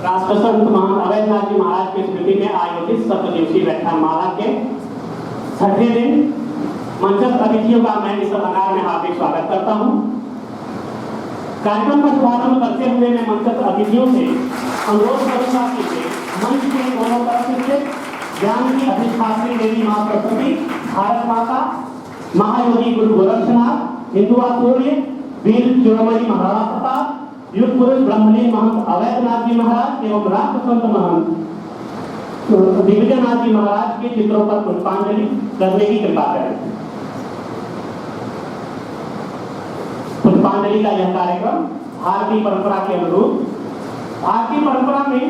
राष्ट्रसंत महान अवैधनाथ जी महाराज की स्मृति में आयोजित 7 दिवसीय व्याख्यानमाला के 6ठे दिन मंचस्थ अतिथियों का मैं इस सभागार में हार्दिक स्वागत करता हूं। कार्यक्रम का शुभारंभ करते हुए मैं मंचस्थ अतिथियों से अनुरोध करूंगा कि वे मंच के दोनों तरफ से ज्ञान की अधिष्ठात्री देवी मां सरस्वती, भारत माता, महायोगी गुरु गोरक्षनाथ, हिंदुआ सूर्य, वीर शिरोमणि महाराणा प्रताप, युग पुरुष ब्रह्मलीन महंत अवैधनाथ जी महाराज एवं राष्ट्रसंत महंत दिग्विजयनाथ जी महाराज के चित्रों पर पुष्पांजलि करने की कृपा करें। पुष्पांजलि का यह कार्यक्रम भारतीय परंपरा के अनुरूप, भारतीय परंपरा में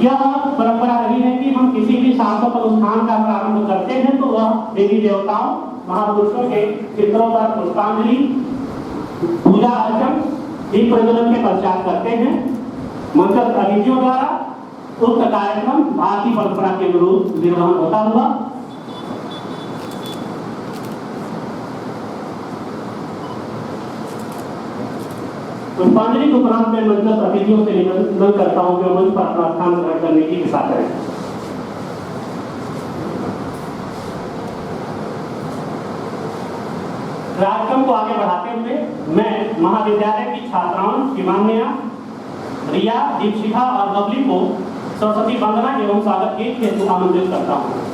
यह परंपरा रही है कि हम किसी भी सार्थक अनुष्ठान का प्रारंभ करते हैं तो वह देवी देवताओं महापुरुषों के चित्रों पर पुष्पांजलि, पूजा अर्चन, दीप प्रज्वलन के पश्चात करते हैं। मंचस्थ अतिथियों द्वारा उक्त कार्यक्रम भारतीय परंपरा के अनुरूप निर्वहन होता हुआ पुष्पांजलि के उपरांत मैं मंचस्थ अतिथियों से निवेदन करता हूं कि मंच पर अपना स्थान ग्रहण करने की कृपा करें। कार्यक्रम को आगे बढ़ाते हुए मैं महाविद्यालय की छात्राओं शिवान्या, रिया, दीपशिखा और बबली को सरस्वती वंदना एवं स्वागत गीत हेतु आमंत्रित करता हूं।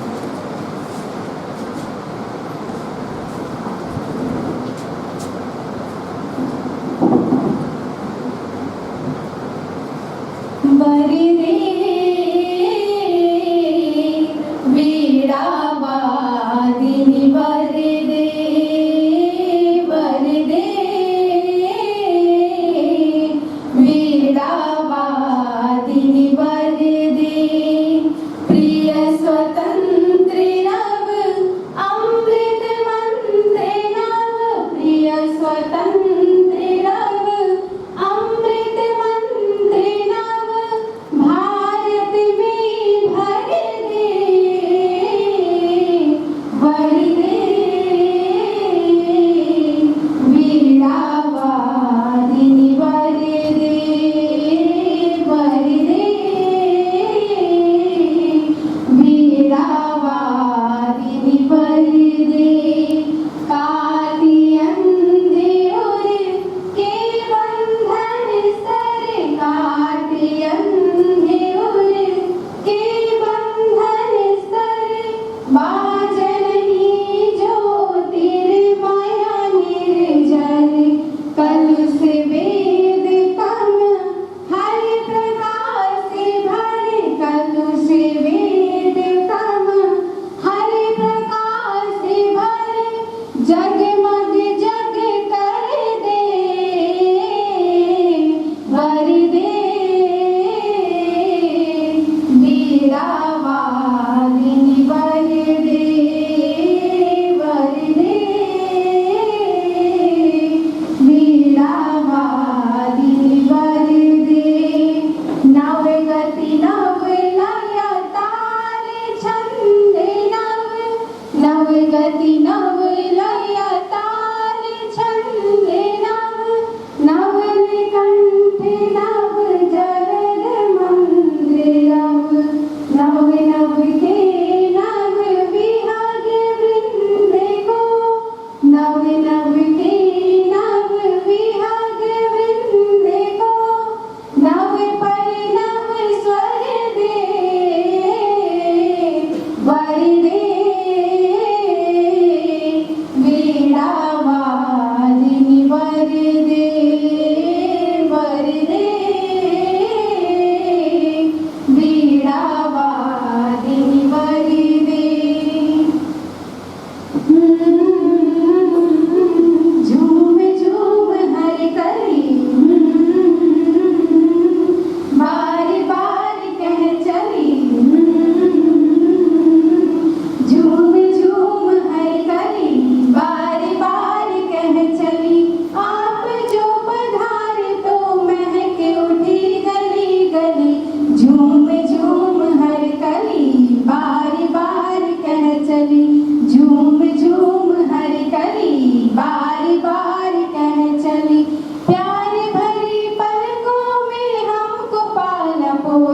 भारत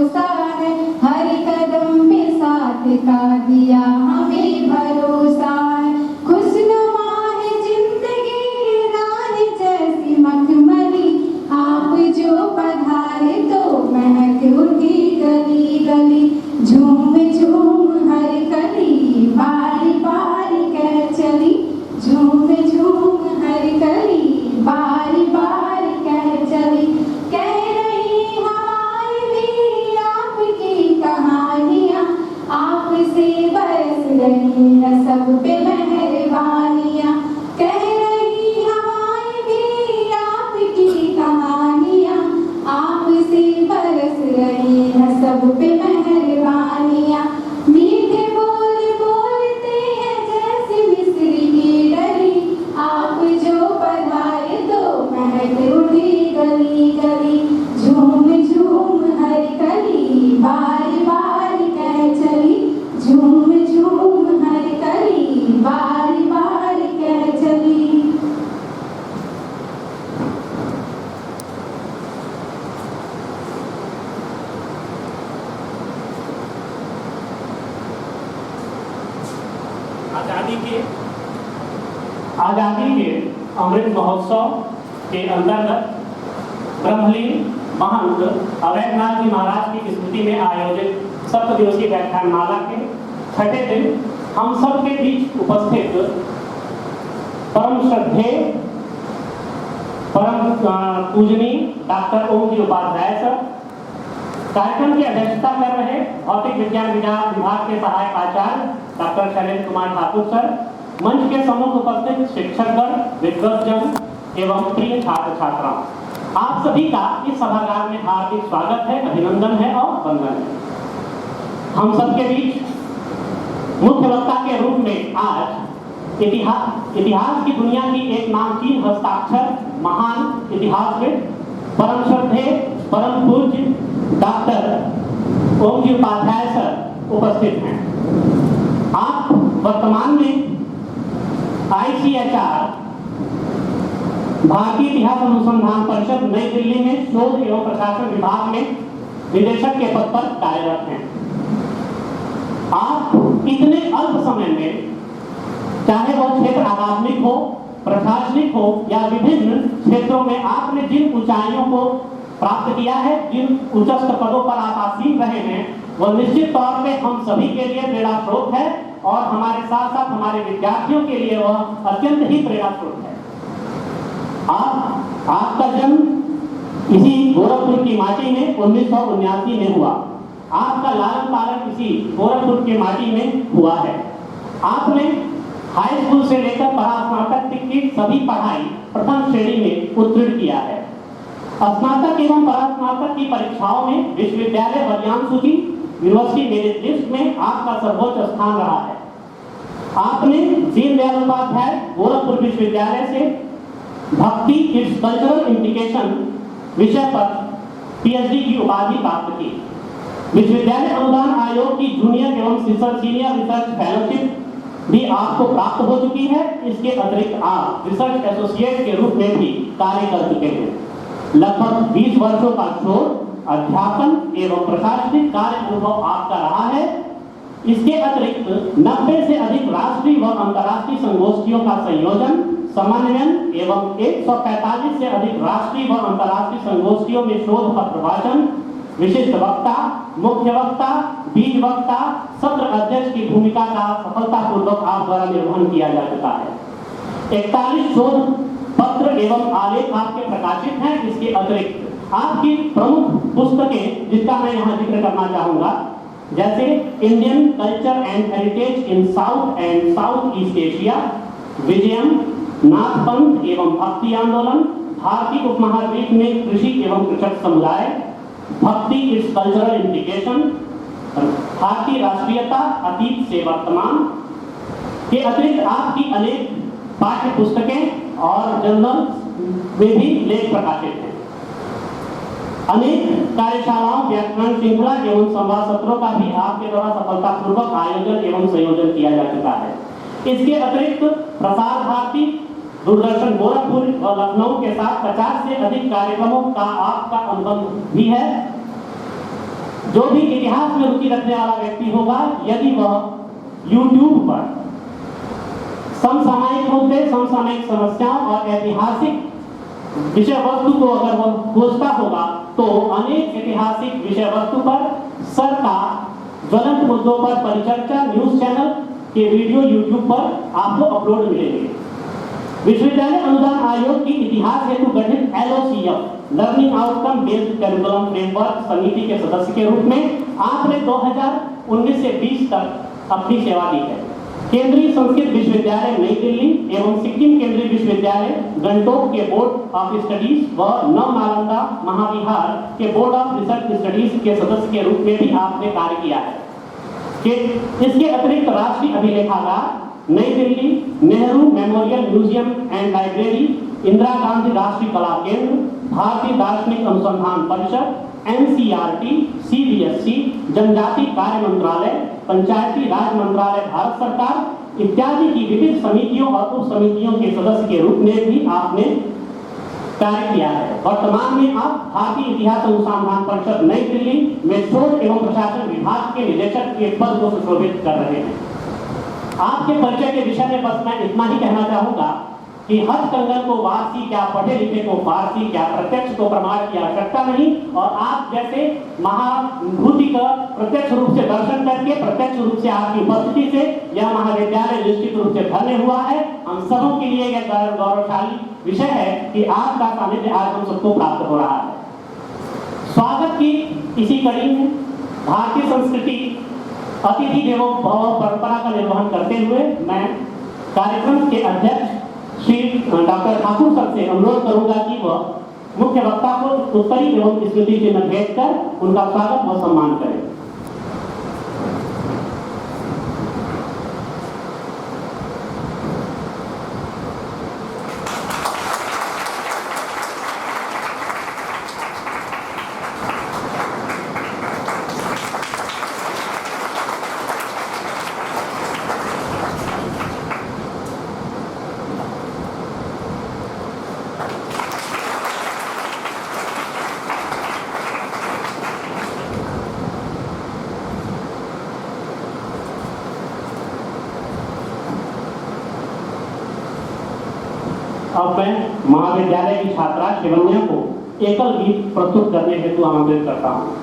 भरोसा है, हर कदम पे साथ का दिया हमें भरोसा है। खुशनुमा है जिंदगी की राह जैसी मखमली, आप जो पधारे तो महक उठी गली गली। झूम झूम हर कली बारी बारी कह चली, झूम झूम हर कली बारी बारी कह चली। कह रही हवाएं भी आपकी कहानियाँ, आपसे बरस रही है सब पे मेहरबानियाँ। कह रही हवाएं भी आपकी कहानियाँ, आपसे बरस रही है सब पे मेहरबानियाँ। मीठे बोल बोलते हैं जैसे मिस्र की डली, आप जो पधारे तो महक उठी गली गली। झूम झूम हर कली बारी बारी कह चली, झूम झूम हर कली बारी बारी कह चली। आजादी के अमृत महोत्सव के अंतर्गत ब्रह्मलीन महंत अवैधनाथ जी महाराज की स्मृति में आयोजित 7 दिवसीय व्याख्यानमाला के छठे दिन हम सब के बीच उपस्थित परम श्रद्धेय परम पूजनीय डॉक्टर ओमजी उपाध्याय सर, कार्यक्रम की अध्यक्षता कर रहे भौतिक विज्ञान विभाग के सहायक आचार्य डॉक्टर शैलेंद्र कुमार ठाकुर सर, मंच के सम्मुख उपस्थित शिक्षकगण, विद्वज्जन एवं प्रिय छात्र छात्राओं, आप सभी का इस सभागार में हार्दिक स्वागत है, अभिनंदन है और वंदन है। हम सबके बीच मुख्य वक्ता के रूप में आज इतिहास की दुनिया की एक नामचीन हस्ताक्षर महान इतिहासविद परम श्रद्धेय परम पूज्य डॉक्टर ओमजी उपाध्याय सर उपस्थित हैं। आप वर्तमान में ICHR भारतीय इतिहास अनुसंधान परिषद नई दिल्ली में शोध एवं प्रशासन विभाग में निदेशक के पद पर कार्यरत हैं। आप इतने अल्प समय में, चाहे वह क्षेत्र अकादमिक हो, प्रशासनिक हो या विभिन्न क्षेत्रों में, आपने जिन ऊंचाइयों को प्राप्त किया है, जिन उच्चस्थ पदों पर आप आसीन रहे हैं, वह निश्चित तौर पे हम सभी के लिए प्रेरणा स्रोत है और हमारे साथ साथ हमारे विद्यार्थियों के लिए वह अत्यंत ही प्रेरणा स्रोत है। आपका जन्म इसी गोरखपुर की माटी में 1979 में हुआ। आपका लालन पालन इसी गोरखपुर की माटी में हुआ है। आपने हाई स्कूल से लेकर परास्नातक तक की सभी पढ़ाई प्रथम श्रेणी में उत्तीर्ण किया है। स्नातक एवं परास्नातक की परीक्षाओं में विश्वविद्यालय वरीयान सूची यूनिवर्सिटी मेरिट लिस्ट में आपका सर्वोच्च स्थान रहा है। आपने दीनदयाल उपाध्याय गोरखपुर विश्वविद्यालय से भक्ति इट्स कल्चरल इम्प्लीकेशन विषय पर PhD की उपाधि प्राप्त की। विश्वविद्यालय अनुदान आयोग की जूनियर एवं सीनियर रिसर्च फेलोशिप भी आपको प्राप्त हो चुकी है। इसके अतिरिक्त आप रिसर्च एसोसिएट के रूप में भी कार्य कर चुके हैं। लगभग 20 वर्षों का शोध, अध्यापन एवं प्रशासनिक कार्य अनुभव आपका रहा है। इसके अतिरिक्त 90 से अधिक राष्ट्रीय व अंतर्राष्ट्रीय संगोष्ठियों का संयोजन, समन्वयन एवं 145 से अधिक राष्ट्रीय व अंतर्राष्ट्रीय संगोष्ठियों में शोध पत्र वाचन, विशिष्ट वक्ता, मुख्य वक्ता, बीज वक्ता, सत्र अध्यक्ष की भूमिका का सफलतापूर्वक आप द्वारा निर्वहन किया जा चुका है। 41 शोध पत्र एवं आलेख आपके प्रकाशित हैं। इसके अतिरिक्त आपकी प्रमुख पुस्तकें, जिसका मैं यहाँ जिक्र करना चाहूंगा, जैसे Indian culture and heritage in south and south east Asia, Vijayam, Nath Panth एवं भक्ति आंदोलन, भारतीय उपमहाद्वीप में कृषि एवं कृषक समुदाय, भक्ति इट्स कल्चरल इम्प्लीकेशन, भारतीय राष्ट्रीयता अतीत से वर्तमान के अतिरिक्त आपकी अनेक पाठ्य पुस्तकें और जर्नल में भी लेख प्रकाशित हैं। अनेक कार्यशालाओं, व्याख्यान श्रृंखला एवं संवाद सत्रों का भी आपके द्वारा सफलतापूर्वक आयोजन एवं संयोजन किया जा चुका है। इसके अतिरिक्त प्रसार भारती, दूरदर्शन गोरखपुर और लखनऊ के साथ 50 से अधिक कार्यक्रमों का आपका अनुबंध भी है। जो भी इतिहास में रुचि रखने वाला व्यक्ति होगा, यदि वह YouTube पर समसामयिक मुद्दे, समसामयिक समस्याओं और ऐतिहासिक विषय वस्तु को अगर वह खोजता होगा तो अनेक ऐतिहासिक विषय वस्तु पर सर का ज्वलंत मुद्दों पर परिचर्चा न्यूज चैनल के वीडियो YouTube पर आपको अपलोड मिलेंगे। विश्वविद्यालय अनुदान आयोग की इतिहास हेतु गठित LOCF learning outcome based curriculum framework समिति के सदस्य के रूप में आपने 2019 से 20 तक अपनी सेवा दी है। केंद्रीय संस्कृत विश्वविद्यालय नई दिल्ली एवं सिक्किम केंद्रीय विश्वविद्यालय गंगटोक के बोर्ड ऑफ स्टडीज व नव नालंदा महाविहार के बोर्ड ऑफ रिसर्च स्टडीज के सदस्य के रूप में भी आपने कार्य किया है। इसके अतिरिक्त राष्ट्रीय अभिलेखागार नई Delhi, Nehru memorial museum and library, Indira Gandhi राष्ट्रीय कला केंद्र, भारतीय दार्शनिक अनुसंधान परिषद, NCERT, CBSE, जनजाति कार्य मंत्रालय, पंचायती राज मंत्रालय भारत सरकार इत्यादि की विविध समितियों और उप समितियों के सदस्य के रूप में भी आपने कार्य किया है। वर्तमान में आप भारतीय इतिहास अनुसंधान परिषद नई दिल्ली में शोध एवं प्रशासन विभाग के निदेशक के पद को सुशोभित कर रहे हैं। आपके परिचय के विषय में बस मैं इतना ही कहना चाहूंगा कि हथकंगन को वारसी क्या, पढ़े लिखे को फारसी क्या, प्रत्यक्ष को प्रमाण की आवश्यकता नहीं और आप जैसे महाभूति का प्रत्यक्ष रूप से दर्शन करके प्रत्यक्ष रूप से आपकी उपस्थिति से यह महाविद्यालय निश्चित रूप से धन्य हुआ है। हम सबों के लिए यह गौरवशाली विषय है कि आपका सानिध्य आज हम सबको प्राप्त हो रहा है। स्वागत की इसी कड़ी में भारतीय संस्कृति अतिथि देवो भव परंपरा का निर्वहन करते हुए मैं कार्यक्रम के अध्यक्ष श्री डॉक्टर ठाकुर सर से अनुरोध करूंगा कि वह मुख्य वक्ता को उत्तरी एवं स्मृति चिन्ह भेंट कर उनका स्वागत व सम्मान करें। अब मैं महाविद्यालय की छात्रा शिवन्या को एकल गीत प्रस्तुत करने हेतु आमंत्रित करता हूँ।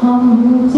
हम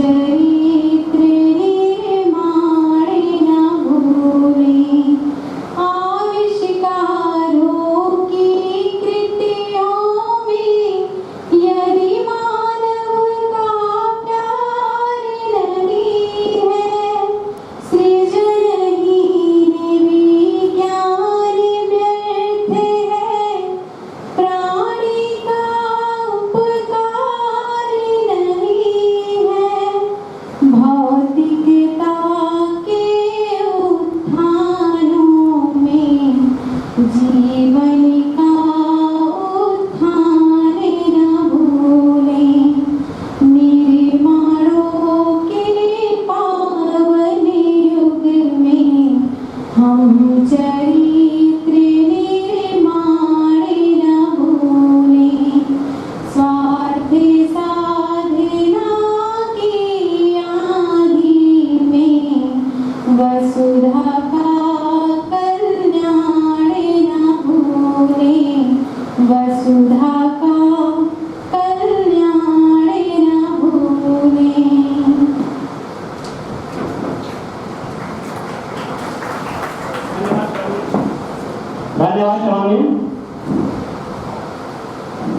धन्यवाद श्रवण।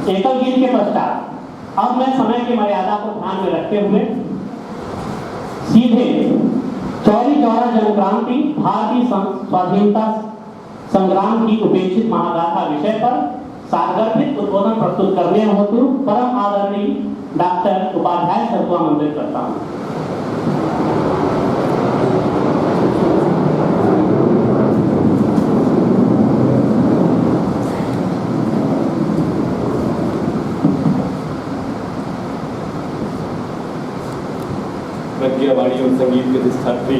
एकल गीत के पश्चात अब मैं समय की मर्यादा को ध्यान में रखते हुए सीधे चौरी चौरा जनक्रांति भारतीय स्वाधीनता संग्राम की उपेक्षित महागाथा विषय पर सारगर्भित उद्बोधन प्रस्तुत करने हेतु परम आदरणीय डॉक्टर उपाध्याय सर को आमंत्रित करता हूँ। प्रज्ञावाणी और संगीत के अधिष्ठात्री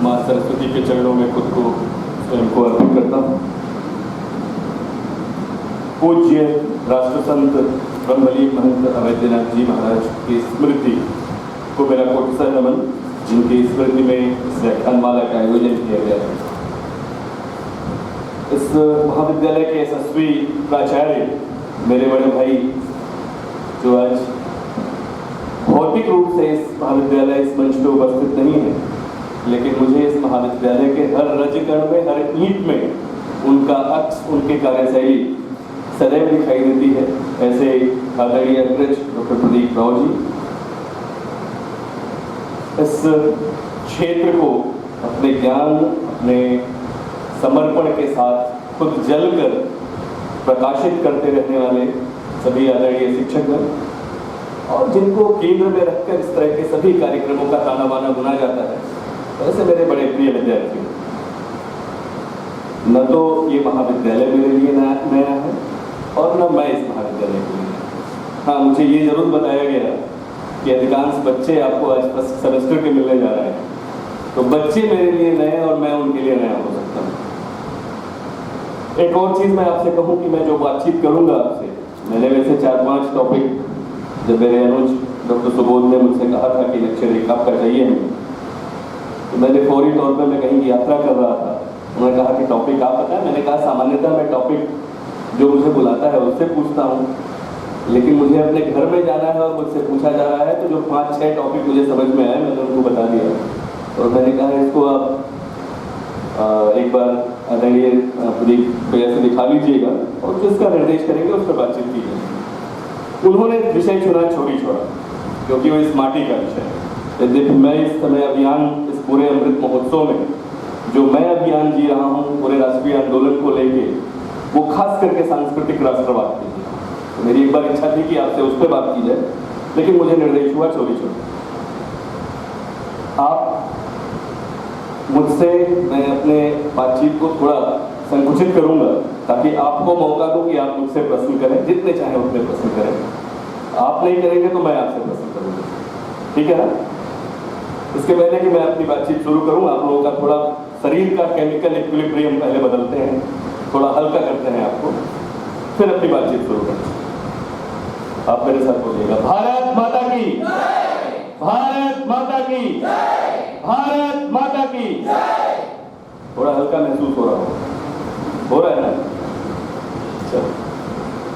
माँ सरस्वती के चरणों में खुद को स्वयं को अर्पित करता हूँ। पूज्य राष्ट्रसंत ब्रह्मलीन महंत अवैधनाथ जी महाराज की स्मृति को मेरा कोटिसा नमन, जिनकी स्मृति में इस व्याख्यानमाला का आयोजन किया गया है। इस महाविद्यालय के यशस्वी प्राचार्य मेरे बड़े भाई, जो आज भौतिक रूप से इस महाविद्यालय इस मंच पर उपस्थित नहीं है, लेकिन मुझे इस महाविद्यालय के हर रजकण में, हर ईंट में उनका अक्स, उनकी कार्यशैली सदैव दिखाई देती है। ऐसे आदरणीय अग्रज डॉक्टर प्रदीप राव जी इस क्षेत्र को अपने ज्ञान, अपने समर्पण के साथ खुद जलकर प्रकाशित करते रहने वाले सभी आदरणीय शिक्षकगण, और जिनको केंद्र में रखकर इस तरह के सभी कार्यक्रमों का ताना बाना बुना जाता है, ऐसे मेरे बड़े प्रिय विद्यार्थी। न तो ये महाविद्यालय मेरे लिए नया है और न मैं इस महाविद्यालय के लिए। हाँ, मुझे ये जरूर बताया गया कि अधिकांश बच्चे आपको आज फर्स्ट सेमेस्टर के मिलने जा रहे हैं, तो बच्चे मेरे लिए नए और मैं उनके लिए नया हो सकता हूँ। एक और चीज़ मैं आपसे कहूँ कि मैं जो बातचीत करूँगा आपसे, मैंने वैसे 4-5 टॉपिक, जब मेरे अनुज डॉक्टर सुबोध ने मुझसे कहा था कि लेक्चर एक आपका चाहिए हमें, तो मैंने फौरी तौर पर मैं कहीं यात्रा कर रहा था, उन्होंने कहा कि टॉपिक आप बताएं। मैंने कहा सामान्यतः मैं टॉपिक जो मुझे बुलाता है उससे पूछता हूँ, लेकिन मुझे अपने घर में जाना है और मुझसे पूछा जा रहा है, तो जो 5-6 टॉपिक मुझे समझ में आए मैंने उनको बता दिया। और मैंने कहा इसको आप एक बार आदरणीय प्रदीप भैया से दिखा लीजिएगा और जिसका निर्देश करेंगे उस पर बातचीत कीजिए। उन्होंने विषय चुना चौरी चौरा, क्योंकि वो इस माटी का विषय है। यद्यपि मैं इस समय अभियान, इस पूरे अमृत महोत्सव में जो मैं अभियान जी रहा हूँ पूरे राष्ट्रीय आंदोलन को लेके, वो खास करके सांस्कृतिक राष्ट्रवाद की, तो मेरी एक बार इच्छा थी कि आपसे उस पर बात की जाए, लेकिन मुझे निर्देश हुआ चौरी चौरा। आप मुझसे, मैं अपने बातचीत को थोड़ा संकुचित करूंगा ताकि आपको मौका दूं कि आप मुझसे प्रश्न करें, जितने चाहे उतने प्रश्न करें। आप नहीं करेंगे तो मैं आपसे प्रश्न करूंगा, ठीक है ना? इसके पहले कि मैं अपनी बातचीत शुरू करूं, आप लोगों का थोड़ा शरीर का केमिकल इक्विलिब्रियम पहले बदलते हैं, थोड़ा हल्का करते हैं आपको, फिर अपनी बातचीत शुरू करते हैं। आप मेरे साथ बोलिएगा, भारत माता की, भारत माता की, भारत माता की। थोड़ा हल्का महसूस हो रहा है ना? चलो,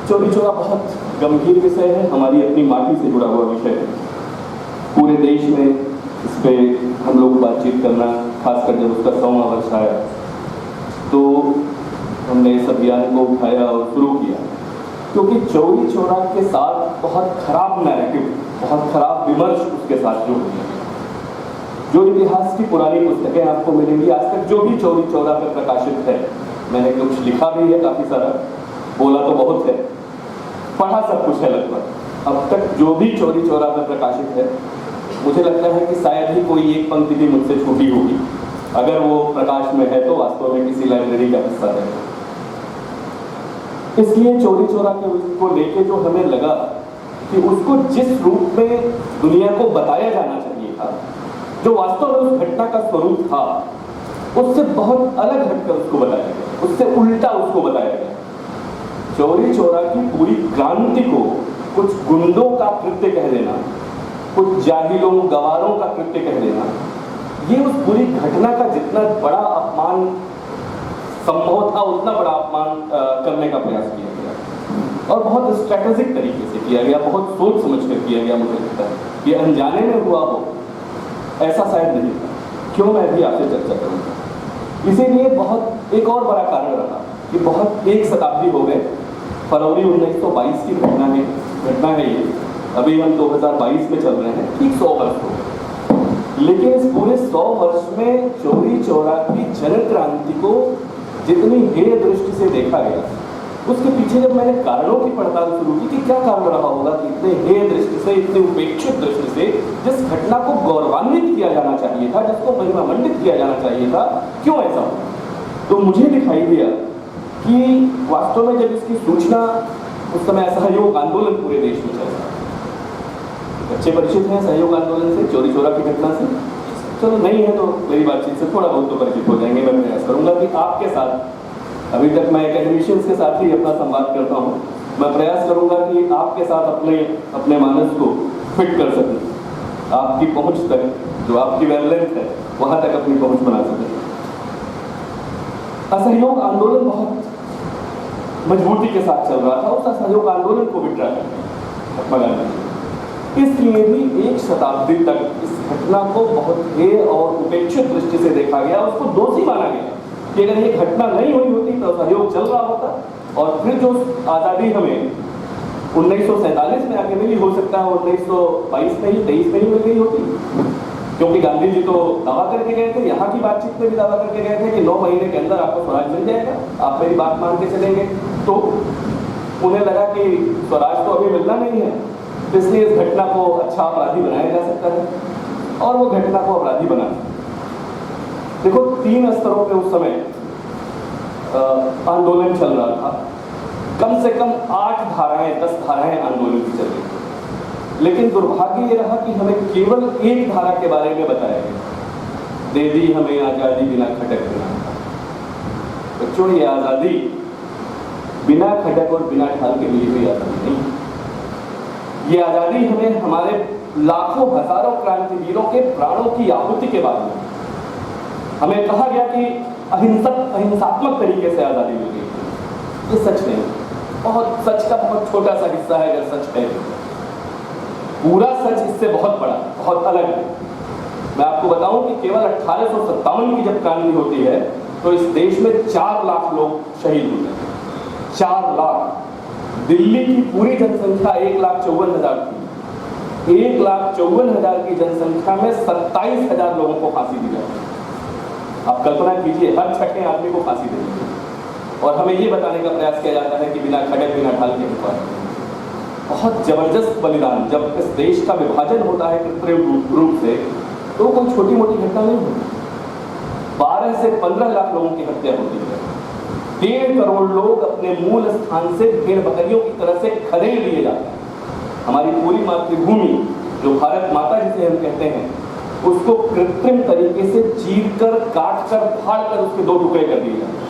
चौरी चौरा बहुत गंभीर विषय है, हमारी अपनी माटी से जुड़ा हुआ विषय है। पूरे देश में इस पे हम लोग बातचीत करना, खासकर जब उसका 100वां वर्ष आया, तो हमने इस अभियान को उठाया और शुरू किया, क्योंकि चौरी चौरा के साथ बहुत खराब नैरेटिव, बहुत खराब विमर्श उसके साथ जुड़ गया। जो इतिहास की पुरानी पुस्तकें आपको मिलेंगी, आज तक जो भी चौरी चौरा पर प्रकाशित है, मैंने कुछ लिखा भी है, काफ़ी सारा, बोला तो बहुत है, पढ़ा सब कुछ है लगभग। अब तक जो भी चौरी चौरा पर प्रकाशित है, मुझे लगता है कि शायद ही कोई एक पंक्ति भी मुझसे छूटी होगी। अगर वो प्रकाश में है तो वास्तव में किसी लाइब्रेरी का हिस्सा है। इसलिए चौरी चौरा को लेके जो हमें लगा कि उसको जिस रूप में दुनिया को बताया जाना चाहिए था, जो वास्तव में उस घटना का स्वरूप था, उससे बहुत अलग हटकर उसको बताया गया, उससे उल्टा उसको बताया गया। चौरी चौरा की पूरी क्रांति को कुछ गुंडों का कृत्य कह देना, कुछ जाहिलों, गवारों का कृत्य कह देना, ये उस पूरी घटना का जितना बड़ा अपमान संभव था, उतना बड़ा अपमान करने का प्रयास किया गया, और बहुत स्ट्रेटेजिक तरीके से किया गया, बहुत सोच समझ कर किया गया। मुझे लगता है ये अनजाने में हुआ हो ऐसा शायद नहीं था। क्यों, मैं भी आपसे चर्चा करूंगा। इसीलिए बहुत एक और बड़ा कारण रहा कि बहुत एक शताब्दी हो गए। फरवरी 1922 की घटना है ये। अभी हम 2022 में चल रहे हैं, ठीक 100 वर्ष हो गए। लेकिन इस पूरे 100 वर्ष में चौरी चौरा की जन क्रांति को जितनी हेय दृष्टि से देखा गया, उसके पीछे जब मैंने कारणों की पड़ताल शुरू की कि क्या कारण रहा होगा कि इतने हेय दृष्टि से, इतनी उपेक्षित दृष्टि से जिस घटना को गौरवान्वित किया जाना चाहिए था, जिसको महिमामंडित किया जाना चाहिए था, क्यों ऐसा हुआ, तो मुझे दिखाई दिया कि वास्तव में जब इसकी सूचना, उस समय असहयोग आंदोलन पूरे देश में चल रहा है। बच्चे परिचित हैं सहयोग आंदोलन से, चौरी चौरा की घटना से? चलो नहीं है तो मेरी बातचीत से थोड़ा बहुत तो परिचित हो जाएंगे। मैं प्रयास करूंगा कि आपके साथ, अभी तक मैं एकेडमिशियंस के साथ ही अपना संवाद करता हूँ, मैं प्रयास करूंगा कि आपके साथ अपने मानस को फिट कर सकूं, आपकी पहुंच तक, जो आपकी वेवलेंथ है वहां तक अपनी पहुंच बना सकूं। असहयोग आंदोलन बहुत मजबूती के साथ चल रहा था। उस असहयोग आंदोलन को विड्रा महात्मा गांधी, इसलिए भी एक शताब्दी तक इस घटना को बहुत हेय और उपेक्षित दृष्टि से देखा गया, उसको दोषी माना गया कि अगर ये घटना नहीं हुई होती तो सहयोग चल रहा होता, और फिर जो आज़ादी हमें 1947 में आके मिली, हो सकता है 1922 में ही 23 में ही मिल गई होती, क्योंकि गांधी जी तो दावा करके गए थे, यहाँ की बातचीत में भी दावा करके गए थे कि 9 महीने के अंदर आपको स्वराज मिल जाएगा, आप मेरी बात मान के चलेंगे। तो उन्हें लगा कि स्वराज तो अभी मिलना नहीं है, इसलिए इस घटना को अच्छा अपराधी बनाया जा सकता है, और वो घटना को अपराधी बना। देखो 3 स्तरों पे उस समय आंदोलन चल रहा था। कम से कम 8 धाराएं 10 धाराएं आंदोलन की चल रही थी, लेकिन दुर्भाग्य ये रहा कि हमें केवल एक धारा के बारे में बताया गया, दे दी हमें आजादी बिना खटक बिना। बच्चों, ये आजादी बिना खटक और बिना ढाल के मिली हुई आजादी नहीं। ये आजादी हमें हमारे लाखों हजारों क्रांतिवीरों के प्राणों की आहुति के बाद में हमें कहा गया कि अहिंसात्मक तरीके से आजादी मिल गई। ये सच नहीं, बहुत सच का बहुत छोटा सा हिस्सा है अगर सच है। पूरा सच इससे बहुत बड़ा, बहुत अलग है। मैं आपको बताऊं कि केवल 1857 की जब क्रांति होती है तो इस देश में 4 लाख लोग शहीद हुए हैं। 4 लाख। दिल्ली की पूरी जनसंख्या 1,54,000 थी। 1,54,000 की जनसंख्या में 27,000 लोगों को फांसी दी जाती है। आप कल्पना कीजिए, हर छठे आदमी को फांसी दे दी, और हमें ये बताने का प्रयास किया जाता है कि बिना खड़क बिना ढाल के हुआ। बहुत जबरदस्त बलिदान। जब इस देश का विभाजन होता है कृत्रिम रूप से, तो कोई छोटी मोटी घटना नहीं होती। 12 से 15 लाख लोगों की हत्या होती है। 1.5 करोड़ लोग अपने मूल स्थान से भेड़ बकरियों की तरह से खदेड़ लिए जाते हैं। हमारी पूरी मातृभूमि, जो भारत माता जिसे हम कहते हैं, उसको कृत्रिम तरीके से चीर कर, काट कर, फाड़ कर उसके 2 टुकड़े कर दिए जाते हैं।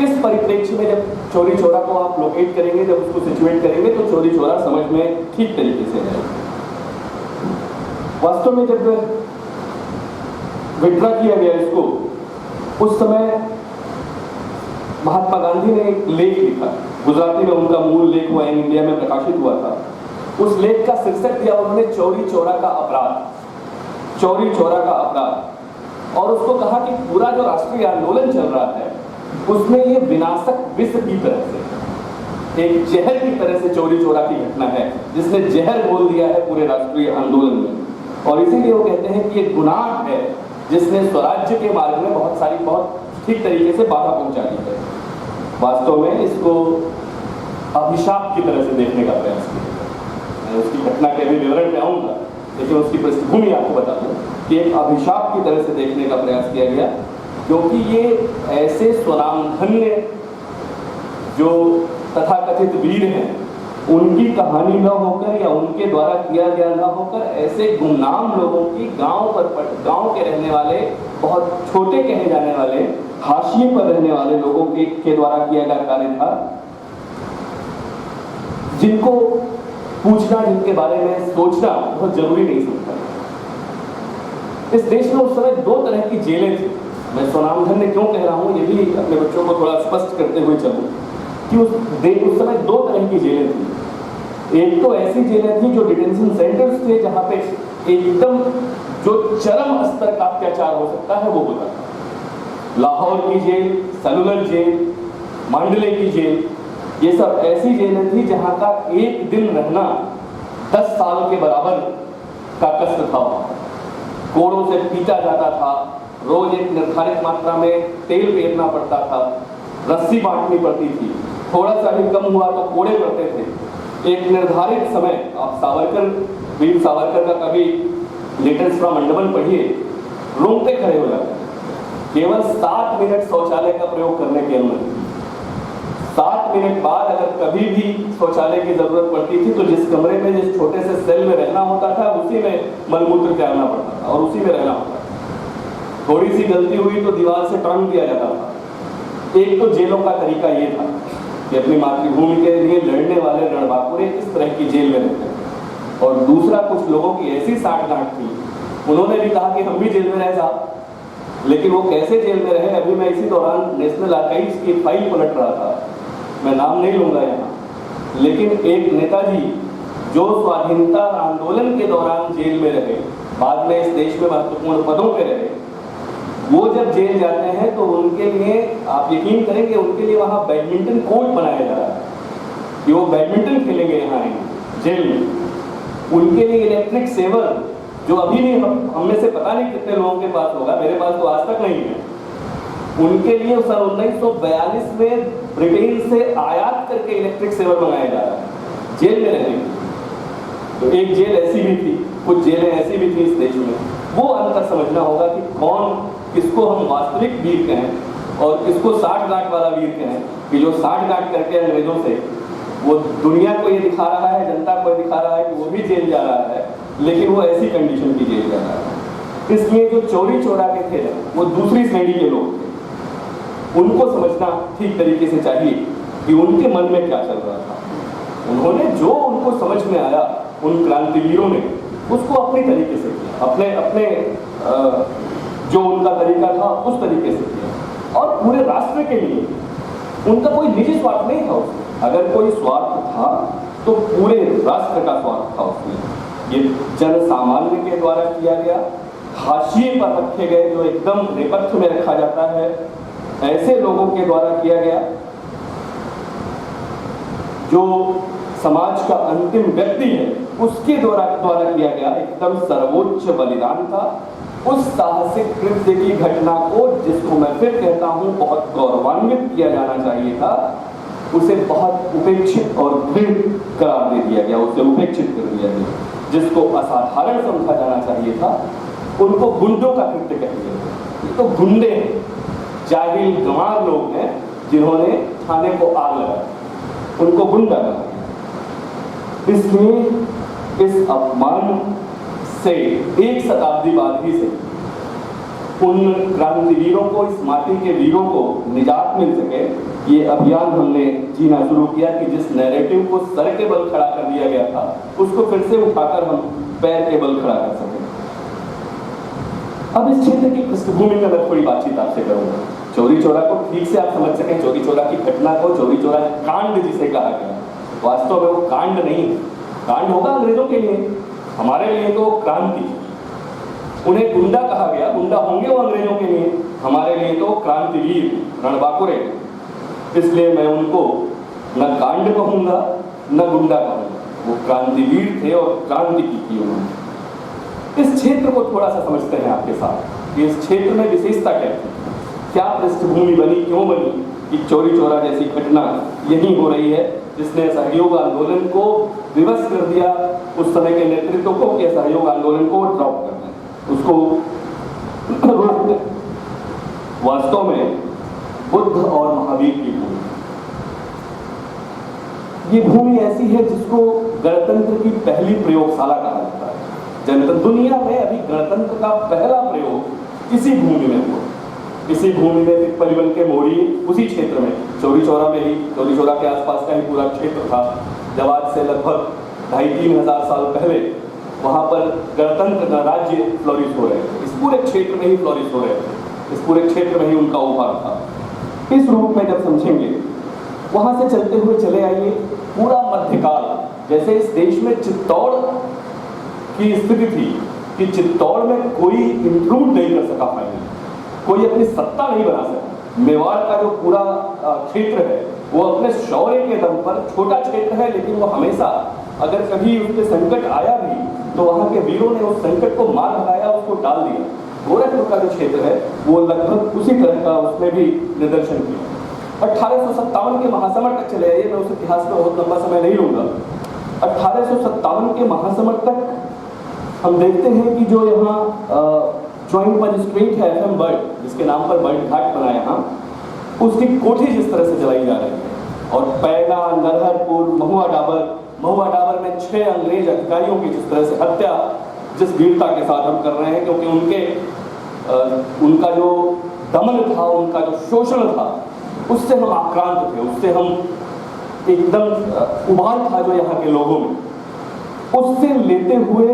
इस परिप्रेक्ष्य में जब चौरी चौरा को आप लोकेट करेंगे, जब उसको सिचुएट करेंगे, तो चौरी चौरा समझ में ठीक तरीके से है। वास्तव में जब विड्रा किया गया इसको, उस समय महात्मा गांधी ने एक लेख लिखा, गुजराती में उनका मूल लेख हुआ, इंडिया में प्रकाशित हुआ था। उस लेख का शीर्षक दिया उन्होंने चौरी चौरा का अपराध, चौरी चौरा का अपराध। और उसको कहा कि पूरा जो राष्ट्रीय आंदोलन चल रहा है उसमें ये विनाशक विष की तरह से, एक जहर की तरह से चौरी चौरा की घटना है, जिसने जहर बोल दिया है पूरे राष्ट्रीय आंदोलन में। और इसीलिए वो कहते हैं कि ये गुनाह है जिसने स्वराज्य के मार्ग में बहुत ठीक तरीके से बाधा पहुंचा दी है। वास्तव में इसको अभिशाप की तरह से देखने का प्रयास किया। मैं उसकी घटना के अभी विवरण में आऊंगा, लेकिन उसकी पृष्ठभूमि आपको बता दूं कि एक अभिशाप की तरह से देखने का प्रयास किया गया, क्योंकि ये ऐसे स्वनामधन्य जो तथाकथित वीर हैं, उनकी कहानी न होकर या उनके द्वारा किया गया न होकर, ऐसे गुमनाम लोगों की गांव के रहने वाले, बहुत छोटे कहे जाने वाले, हाशिए पर रहने वाले लोगों के द्वारा किया गया कार्य था, जिनको पूछना, जिनके बारे में सोचना बहुत जरूरी नहीं समझता। इस देश में उस समय 2 तरह की जेलें थी। मैं स्वनामधन्य क्यों कह रहा हूँ, ये भी अपने बच्चों को थोड़ा स्पष्ट करते हुए चलूं कि उस समय 2 तरह की जेलें थी। एक तो ऐसी जेलें थी जो डिटेंशन सेंटर्स थे, जहाँ पे एकदम जो चरम स्तर का अत्याचार हो सकता है वो होता था। लाहौर की जेल, सेलुलर जेल, मांडले की जेल, ये सब ऐसी जेलें थी जहाँ का एक दिन रहना 10 साल के बराबर का कष्ट था। कोड़ों से पीटा जाता था, रोज एक निर्धारित मात्रा में तेल फेरना पड़ता था, रस्सी बांटनी पड़ती थी, थोड़ा सा भी कम हुआ तो कोड़े पड़ते थे। एक निर्धारित समय, आप सावरकर, वीर सावरकर का कभी लेटर्स फ्रॉम अंडमान पढ़िए, रोंगटे खड़े हो जाते। केवल 7 मिनट शौचालय का प्रयोग करने की अनुमति, 7 मिनट बाद अगर कभी भी शौचालय की जरूरत पड़ती थी तो जिस कमरे में, जिस छोटे से सेल में रहना होता था, उसी में मलमूत्र त्यागना पड़ता था और उसी में रहना होता था। थोड़ी सी गलती हुई तो दीवार से टांग दिया जाता था। एक तो जेलों का तरीका ये था कि अपनी मातृभूमि के लिए लड़ने वाले रणबांकुरे इस तरह की जेल में रहते थे, और दूसरा कुछ लोगों की ऐसी साठगांठ थी, उन्होंने भी कहा कि हम भी जेल में रह साहब। लेकिन वो कैसे जेल में रहे, अभी मैं इसी दौरान नेशनल आर्काइव्स की फाइल पलट रहा था, मैं नाम नहीं लूंगा यहाँ, लेकिन एक नेताजी जो स्वाधीनता आंदोलन के दौरान जेल में रहे, बाद में इस देश में महत्वपूर्ण पदों पे रहे, वो जब जेल जाते हैं तो उनके लिए, आप यकीन करेंगे, उनके लिए वहाँ बैडमिंटन कोर्ट बनाया जा रहा है कि वो बैडमिंटन खेलेंगे यहाँ जेल में। उनके लिए इलेक्ट्रिक सेवर, जो अभी भी हम में से पता नहीं कितने लोगों के पास होगा, मेरे पास तो आज तक नहीं है, उनके लिए सन 1942 में ब्रिटेन से आयात करके इलेक्ट्रिक सेवर मंगाया जा रहा है जेल में रहने की। तो एक जेल ऐसी भी थी, कुछ जेलें ऐसी भी थी इस देश में। वो अंतर समझना होगा कि कौन, किसको हम वास्तविक वीर कहें और किसको साठ-गांठ वाला वीर कहें, कि जो साठ-गांठ करके अंग्रेजों से वो दुनिया को ये दिखा रहा है, जनता को ये दिखा रहा है कि वो भी जेल जा रहा है, लेकिन वो ऐसी कंडीशन की जेल जा रहा है। इसलिए जो चोरी चोरा के थे वो दूसरी श्रेणी के लोग थे, उनको समझना ठीक तरीके से चाहिए कि उनके मन में क्या चल रहा था। उन्होंने जो उनको समझ में आया, उन क्रांतिवीरों ने उसको अपने तरीके से किया, अपने जो उनका तरीका था उस तरीके से किया, और पूरे राष्ट्र के लिए उनका कोई निजी स्वार्थ नहीं था उसमें। अगर कोई स्वार्थ था तो पूरे राष्ट्र का स्वार्थ था उसमें। ये जन सामान्य के द्वारा किया गया, हाशिए पर रखे गए, जो एकदम नेपथ्य में रखा जाता है, ऐसे लोगों के द्वारा किया गया, जो समाज का अंतिम व्यक्ति है उसके द्वारा किया गया एकदम सर्वोच्च बलिदान था। उस साहसिक कृत्य की घटना को, जिसको मैं फिर कहता हूं बहुत गौरवान्वित किया जाना चाहिए था, उसे बहुत उपेक्षित और घृण करार दे दिया गया, उसे उपेक्षित कर दिया गया। जिसको असाधारण समझा जाना चाहिए था, उनको गुंडों का कृत्य कह दिया गया। ये तो गुंडे हैं, जाहिल गंवार लोग हैं जिन्होंने थाने को आग लगाया, उनको गुंडा कहा। इसलिए इस अपमान से 1 शताब्दी बाद ही से उन क्रांतिवीरों को, इस माटी के वीरों को निजात मिल सके, ये अभियान हमने जीना शुरू किया कि जिस नैरेटिव को सर के बल खड़ा कर दिया गया था, उसको फिर से उठाकर हम पैर के बल खड़ा कर सकें। अब इस क्षेत्र की पृष्ठभूमि में मैं थोड़ी बातचीत आपसे करूंगा, चोरी चोरा को ठीक से आप समझ सकें, चोरी चोरा की घटना को, चोरी चोरा कांड जिसे कहा गया। वास्तव में वो कांड नहीं है, कांड होगा अंग्रेजों के लिए, हमारे लिए तो क्रांति। उन्हें गुंडा कहा गया, गुंडा होंगे वो अंग्रेजों के लिए, हमारे लिए तो क्रांतिवीर रणबांकुरे। इसलिए मैं उनको न कांड कहूंगा न गुंडा कहूंगा, वो क्रांतिवीर थे और क्रांति की थी उन्होंने। इस क्षेत्र को थोड़ा सा समझते हैं आपके साथ कि इस क्षेत्र में विशेषता क्या थी, क्या पृष्ठभूमि बनी, क्यों बनी कि चोरी चोरा जैसी घटना यही हो रही है, जिसने सहयोग आंदोलन को विवश कर दिया, उस समय के नेतृत्व को कि सहयोग आंदोलन को ड्रॉप करना है, उसको रोक दें। वास्तव में बुद्ध और महावीर की भूमि, ये भूमि ऐसी है जिसको गणतंत्र की पहली प्रयोगशाला कहा जाता है। जनतंत्र दुनिया में अभी गणतंत्र का पहला प्रयोग इसी भूमि में हुआ, इसी भूमि में पिपलीवन के मोरी, उसी क्षेत्र में, चोरी चोरा में ही, चोरी चोरा के आसपास का ही पूरा क्षेत्र था। जब आज से लगभग 2500-3000 हजार साल पहले वहाँ पर गणतंत्र राज्य फ्लोरिश हो रहे थे, इस पूरे क्षेत्र में ही फ्लोरिश हो रहे थे, इस पूरे क्षेत्र में ही उनका उभार था। इस रूप में जब समझेंगे, वहाँ से चलते हुए चले आइए पूरा मध्यकाल, जैसे इस देश में चित्तौड़ की स्थिति थी कि चित्तौड़ में कोई इंक्लूड नहीं कर सका, फाइनली कोई अपनी सत्ता नहीं बना सका, मेवाड़ का जो पूरा क्षेत्र है वो अपने शौर्य के दम पर, छोटा क्षेत्र है लेकिन वो हमेशा, अगर कभी उस पर संकट आया भी तो वहाँ के वीरों ने उस संकट को मार भगाया, उसको टाल दिया। गोरखपुर का जो क्षेत्र है वो लगभग उसी तरह का उसने भी निदर्शन किया। 1857 के महासमर तक चले आइए, मैं उस इतिहास में बहुत लंबा समय नहीं लूंगा। 1857 के महासमर तक हम देखते हैं कि जो यहाँ ज्वाइंट मजिस्ट्रेट है FM बर्ड, जिसके नाम पर बर्ड घाट बना यहाँ, उसकी कोठी जिस तरह से जलाई जा रही है, और पैना, नरहरपुर, महुआ डाबर में 6 अंग्रेज अधिकारियों की जिस तरह से हत्या, जिस वीरता के साथ हम कर रहे हैं, क्योंकि उनका जो दमन था, उनका जो शोषण था, उससे हम आक्रांत थे, उससे हम एकदम उबाल था जो यहाँ के लोगों में, उससे लेते हुए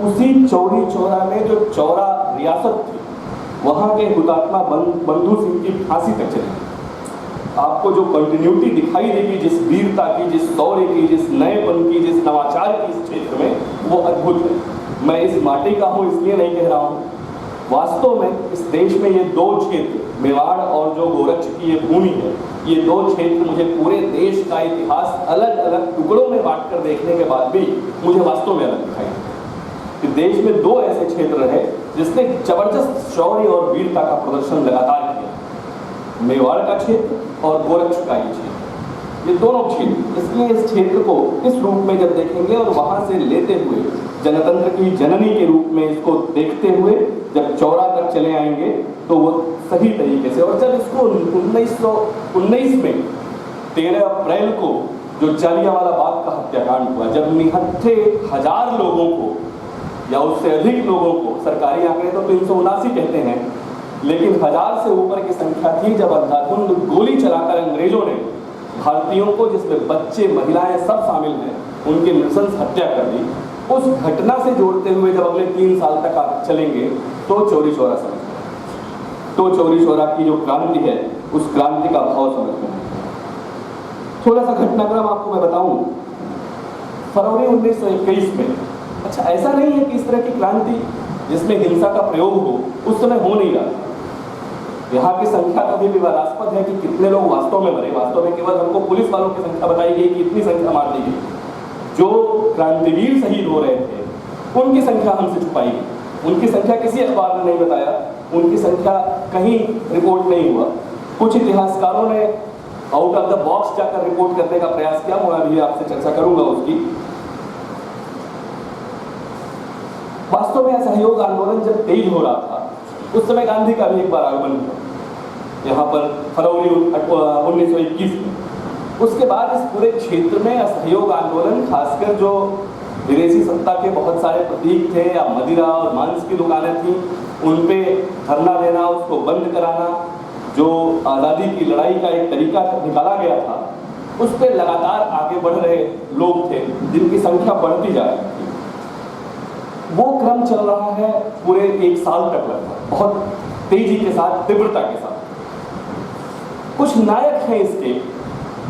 उसी चौरी चौरा में जो चौरा रियासत थी, वहाँ के हुतात्मा बंधु सिंह की फांसी तक चली। आपको जो कंटिन्यूटी दिखाई देगी जिस वीरता की, जिस शौर्य की, जिस नएपन की, जिस नवाचार की इस क्षेत्र में, वो अद्भुत है। मैं इस माटी का हूँ इसलिए नहीं कह रहा हूँ, वास्तव में इस देश में ये 2 क्षेत्र, मेवाड़ और जो गोरक्ष की ये भूमि है, ये 2 क्षेत्र मुझे पूरे देश का इतिहास अलग अलग टुकड़ों में बांट कर देखने के बाद भी मुझे वास्तव में अलग दिखाई कि देश में 2 ऐसे क्षेत्र रहे जिसने जबरदस्त शौर्य और वीरता का प्रदर्शन लगातार किया, मेवाड़ का क्षेत्र और गोरक्ष का ये क्षेत्र, ये दोनों क्षेत्र। इसलिए इस क्षेत्र को इस रूप में जब देखेंगे और वहां से लेते हुए जनतंत्र की जननी के रूप में इसको देखते हुए जब चौरा तक चले आएंगे तो वो सही तरीके से, और जब इसको 1919 में 13 अप्रैल को जो जालियांवाला बाग का हत्याकांड हुआ, जब निहत्थे 1000 लोगों को या उससे अधिक लोगों को, सरकारी आंकड़े तो 379 कहते हैं, लेकिन 1000 से ऊपर की संख्या थी, जब अंधाधुंध गोली चलाकर अंग्रेजों ने भारतीयों को, जिसमें बच्चे, महिलाएं सब शामिल हैं, उनकी नृशंस हत्या कर दी। उस घटना से जोड़ते हुए जब अगले 3 साल तक आप चलेंगे तो चौरी चौरा समझ में, तो चौरी चौरा की जो क्रांति है उस क्रांति का भाव समझ में। थोड़ा सा घटनाक्रम आपको मैं बताऊं, फरवरी 1921 में, अच्छा ऐसा नहीं है कि इस तरह की क्रांति जिसमें हिंसा का प्रयोग हो उस समय हो नहीं रहा। यहाँ की संख्या कभी विवादास्पद है कि कितने लोग वास्तव में मरे, वास्तव में केवल हमको पुलिस वालों की संख्या बताई गई कि इतनी संख्या मार दी गई। जो क्रांतिवीर शहीद हो रहे थे उनकी संख्या हमसे छुपाई गई, उनकी संख्या किसी अखबार ने नहीं बताया, उनकी संख्या कहीं रिपोर्ट नहीं हुआ। कुछ इतिहासकारों ने आउट ऑफ द बॉक्स जाकर रिपोर्ट करने का प्रयास किया, मैं अभी आपसे चर्चा करूंगा उसकी। वास्तव में असहयोग आंदोलन जब तेज हो रहा था उस समय गांधी का भी एक बार आगमन हुआ यहाँ पर फरवरी 1921 में। उसके बाद इस पूरे क्षेत्र में असहयोग आंदोलन, खासकर जो विदेशी सत्ता के बहुत सारे प्रतीक थे या मदिरा और मांस की दुकानें थी, उन पे धरना देना, उसको बंद कराना, जो आज़ादी की लड़ाई का एक तरीका निकाला गया था, उस पर लगातार आगे बढ़ रहे लोग थे जिनकी संख्या बढ़ती जा रही थी। वो क्रम चल रहा है पूरे 1 साल तक लगभग, बहुत तेजी के साथ, तीव्रता के साथ। कुछ नायक हैं इसके,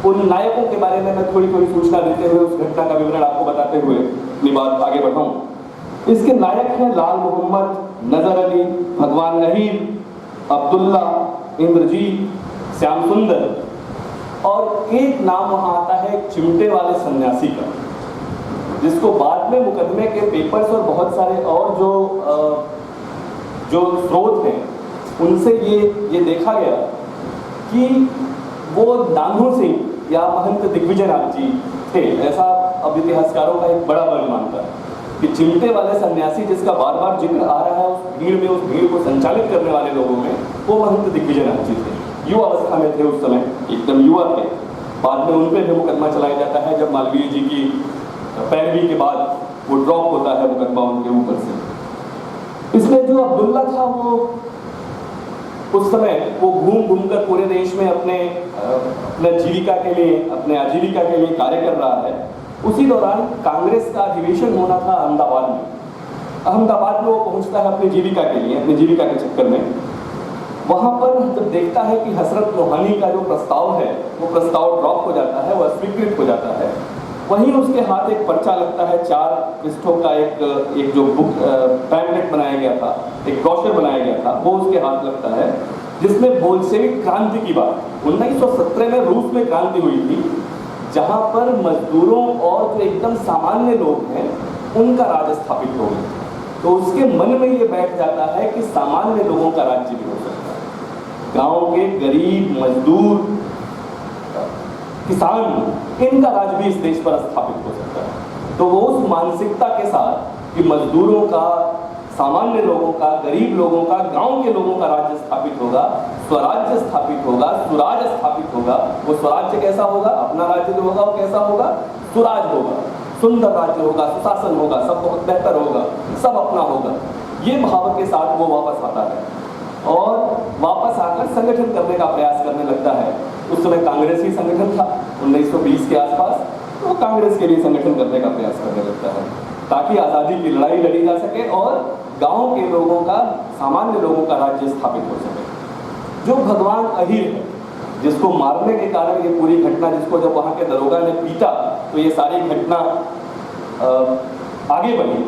उन नायकों के बारे में मैं थोड़ी थोड़ी सूचना देते हुए उस घटना का विवरण आपको बताते हुए अपनी बात आगे बढ़ाऊं। इसके नायक हैं लाल मोहम्मद, नजर अली, भगवान रहीम, अब्दुल्ला, इंद्रजीत, श्याम सुंदर, और एक नाम वहां आता है चिमटे वाले सन्यासी का, जिसको बाद में मुकदमे के पेपर्स और बहुत सारे और जो स्रोत हैं उनसे ये देखा गया कि वो दानू सिंह या महंत दिग्विजयनाथ जी थे। ऐसा अब इतिहासकारों का एक बड़ा वर्ग मानता है कि चिमटे वाले सन्यासी जिसका बार बार जिक्र आ रहा है उस भीड़ में, उस भीड़ को संचालित करने वाले लोगों में, वो महंत दिग्विजयनाथ जी थे। युवा अवस्था में थे उस समय, एकदम युवा थे। बाद में उन पर भी मुकदमा चलाया जाता है जब मालवीय जी की पैरवी के बाद वो ड्रॉप होता है मुकदमा उनके ऊपर से। इसमें जो अब्दुल्ला था वो उस समय वो घूम घूम कर पूरे देश में अपने जीविका के लिए, अपने आजीविका के लिए कार्य कर रहा है। उसी दौरान कांग्रेस का अधिवेशन होना था अहमदाबाद में। अहमदाबाद में वो पहुंचता है अपनी जीविका के लिए, अपनी जीविका के चक्कर में। वहां पर जब देखता है कि हसरत लोहानी का जो प्रस्ताव है वो प्रस्ताव ड्रॉप हो जाता है, वो अस्वीकृत हो जाता है, वहीं उसके हाथ एक पर्चा लगता है, 4 पृष्ठों का एक जो बुक पैम्फलेट बनाया गया था, एक ब्रोशर बनाया गया था, वो उसके हाथ लगता है, जिसमें बोल्शेविक क्रांति की बात 1917 में रूस में क्रांति हुई थी, जहां पर मजदूरों और जो एकदम सामान्य लोग हैं उनका राज स्थापित हो गया। तो उसके मन में ये बैठ जाता है कि सामान्य लोगों का राज्य भी हो सकता है, गांव के गरीब मजदूर किसान, इनका राज भी इस देश पर स्थापित हो सकता है। तो वो उस मानसिकता के साथ कि मजदूरों का, सामान्य लोगों का, गरीब लोगों का, गांव के लोगों का राज्य स्थापित होगा, स्वराज्य स्थापित होगा, सुराज स्थापित होगा। वो स्वराज्य कैसा होगा? अपना राज्य जो होगा वो कैसा होगा? सुराज होगा, सुंदर राज्य होगा, सुशासन होगा, सब बहुत बेहतर होगा, सब अपना होगा। ये भाव के साथ वो वापस आता है और वापस आकर संगठन करने का प्रयास करने लगता है। उस समय कांग्रेस ही संगठन था 1920 के आसपास, तो कांग्रेस के लिए संगठन करने का प्रयास करने लगता है ताकि आज़ादी की लड़ाई लड़ी जा सके और गांव के लोगों का, सामान्य लोगों का राज्य स्थापित हो सके। जो भगवान अहिर है, जिसको मारने के कारण ये पूरी घटना, जिसको जब वहाँ के दरोगा ने पीटा तो ये सारी घटना आगे बढ़ी,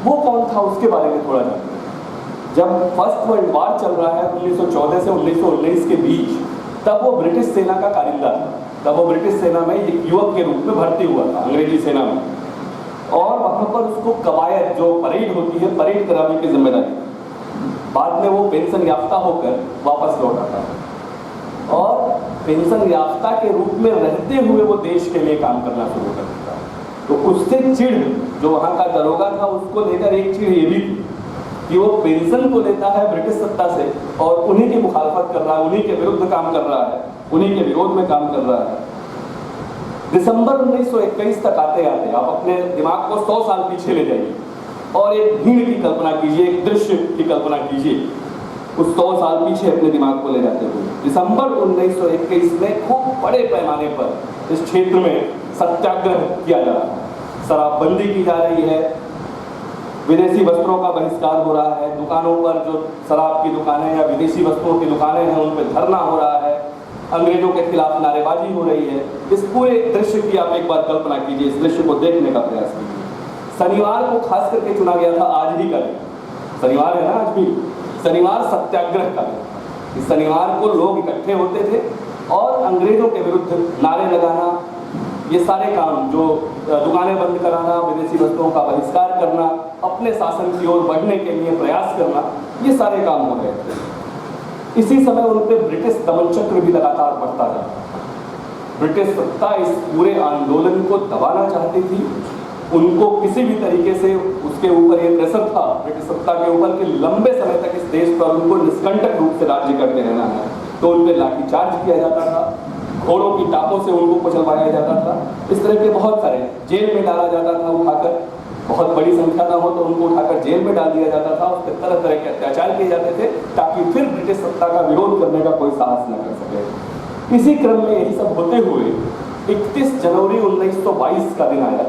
वो कौन था उसके बारे में थोड़ा जानते हैं। जब फर्स्ट वर्ल्ड वॉर चल रहा है 1914 से 1919 के बीच, तब वो ब्रिटिश सेना का कारिंदा था। तब वो ब्रिटिश सेना में एक युवक के रूप में भर्ती हुआ था अंग्रेजी सेना में, और वहाँ पर उसको कवायद, जो परेड होती है, परेड कराने की जिम्मेदारी। बाद में वो पेंशन याफ्ता होकर वापस लौट आता है और पेंशन याफ्ता के रूप में रहते हुए वो देश के लिए काम करना शुरू कर देता है। तो उससे चिढ़, जो वहाँ का दरोगा था, उसको लेकर एक चिढ़ ये भी थी कि वो पेंशन को लेता है ब्रिटिश सत्ता से और उन्हीं की मुखालफत कर रहा है, उन्हीं के विरुद्ध काम कर रहा है, उन्हीं के विरोध में काम कर रहा है। दिसंबर 1921 तक आते आते आप अपने दिमाग को 100 साल पीछे ले जाइए और एक भीड़ की कल्पना कीजिए, एक दृश्य की कल्पना कीजिए। उस 100 साल पीछे अपने दिमाग को ले जाते हुए दिसंबर 1921 में खूब बड़े पैमाने पर इस क्षेत्र में सत्याग्रह किया जा रहा है, शराबबंदी की जा रही है, विदेशी वस्त्रों का बहिष्कार हो रहा है, दुकानों पर जो शराब की दुकानें या विदेशी वस्तुओं की दुकानें हैं उन पर धरना हो रहा है, अंग्रेजों के खिलाफ नारेबाजी हो रही है। इस पूरे दृश्य की आप एक बार कल्पना कीजिए, इस दृश्य को देखने का प्रयास कीजिए। शनिवार को खास करके चुना गया था, आज ही का दिन, शनिवार है ना आज भी, शनिवार सत्याग्रह का दिन। इस शनिवार को लोग इकट्ठे होते थे और अंग्रेजों के विरुद्ध नारे लगाना, ये सारे काम, जो दुकानें बंद कराना, विदेशी वस्तुओं का बहिष्कार करना, अपने शासन की ओर बढ़ने के लिए प्रयास करना, ये सारे काम हो रहे थे। इसी समय उन पर ब्रिटिश दमनचक्र भी लगातार बढ़ता जाता। ब्रिटिश सत्ता इस पूरे आंदोलन को दबाना चाहती थी। उनको किसी भी तरीके से उसके ऊपर ये प्रेशर था ब्रिटिश सत्ता के ऊपर कि लंबे समय तक इस देश पर उनको निष्कंटक रूप से राज्य करते रहना है। तो उन पर लाठीचार्ज किया जाता था, घोड़ों की टापों से उनको कुचलवाया जाता था, इस तरह के बहुत सारे, जेल में डाला जाता था उठाकर, बहुत बड़ी संख्या ना हो तो उनको उठाकर जेल में डाल दिया जाता था, उस पर तरह तरह के अत्याचार किए जाते थे ताकि फिर ब्रिटिश सत्ता का विरोध करने का कोई साहस न कर सके। इसी क्रम में यही सब होते हुए 31 जनवरी 1922 का दिन आया,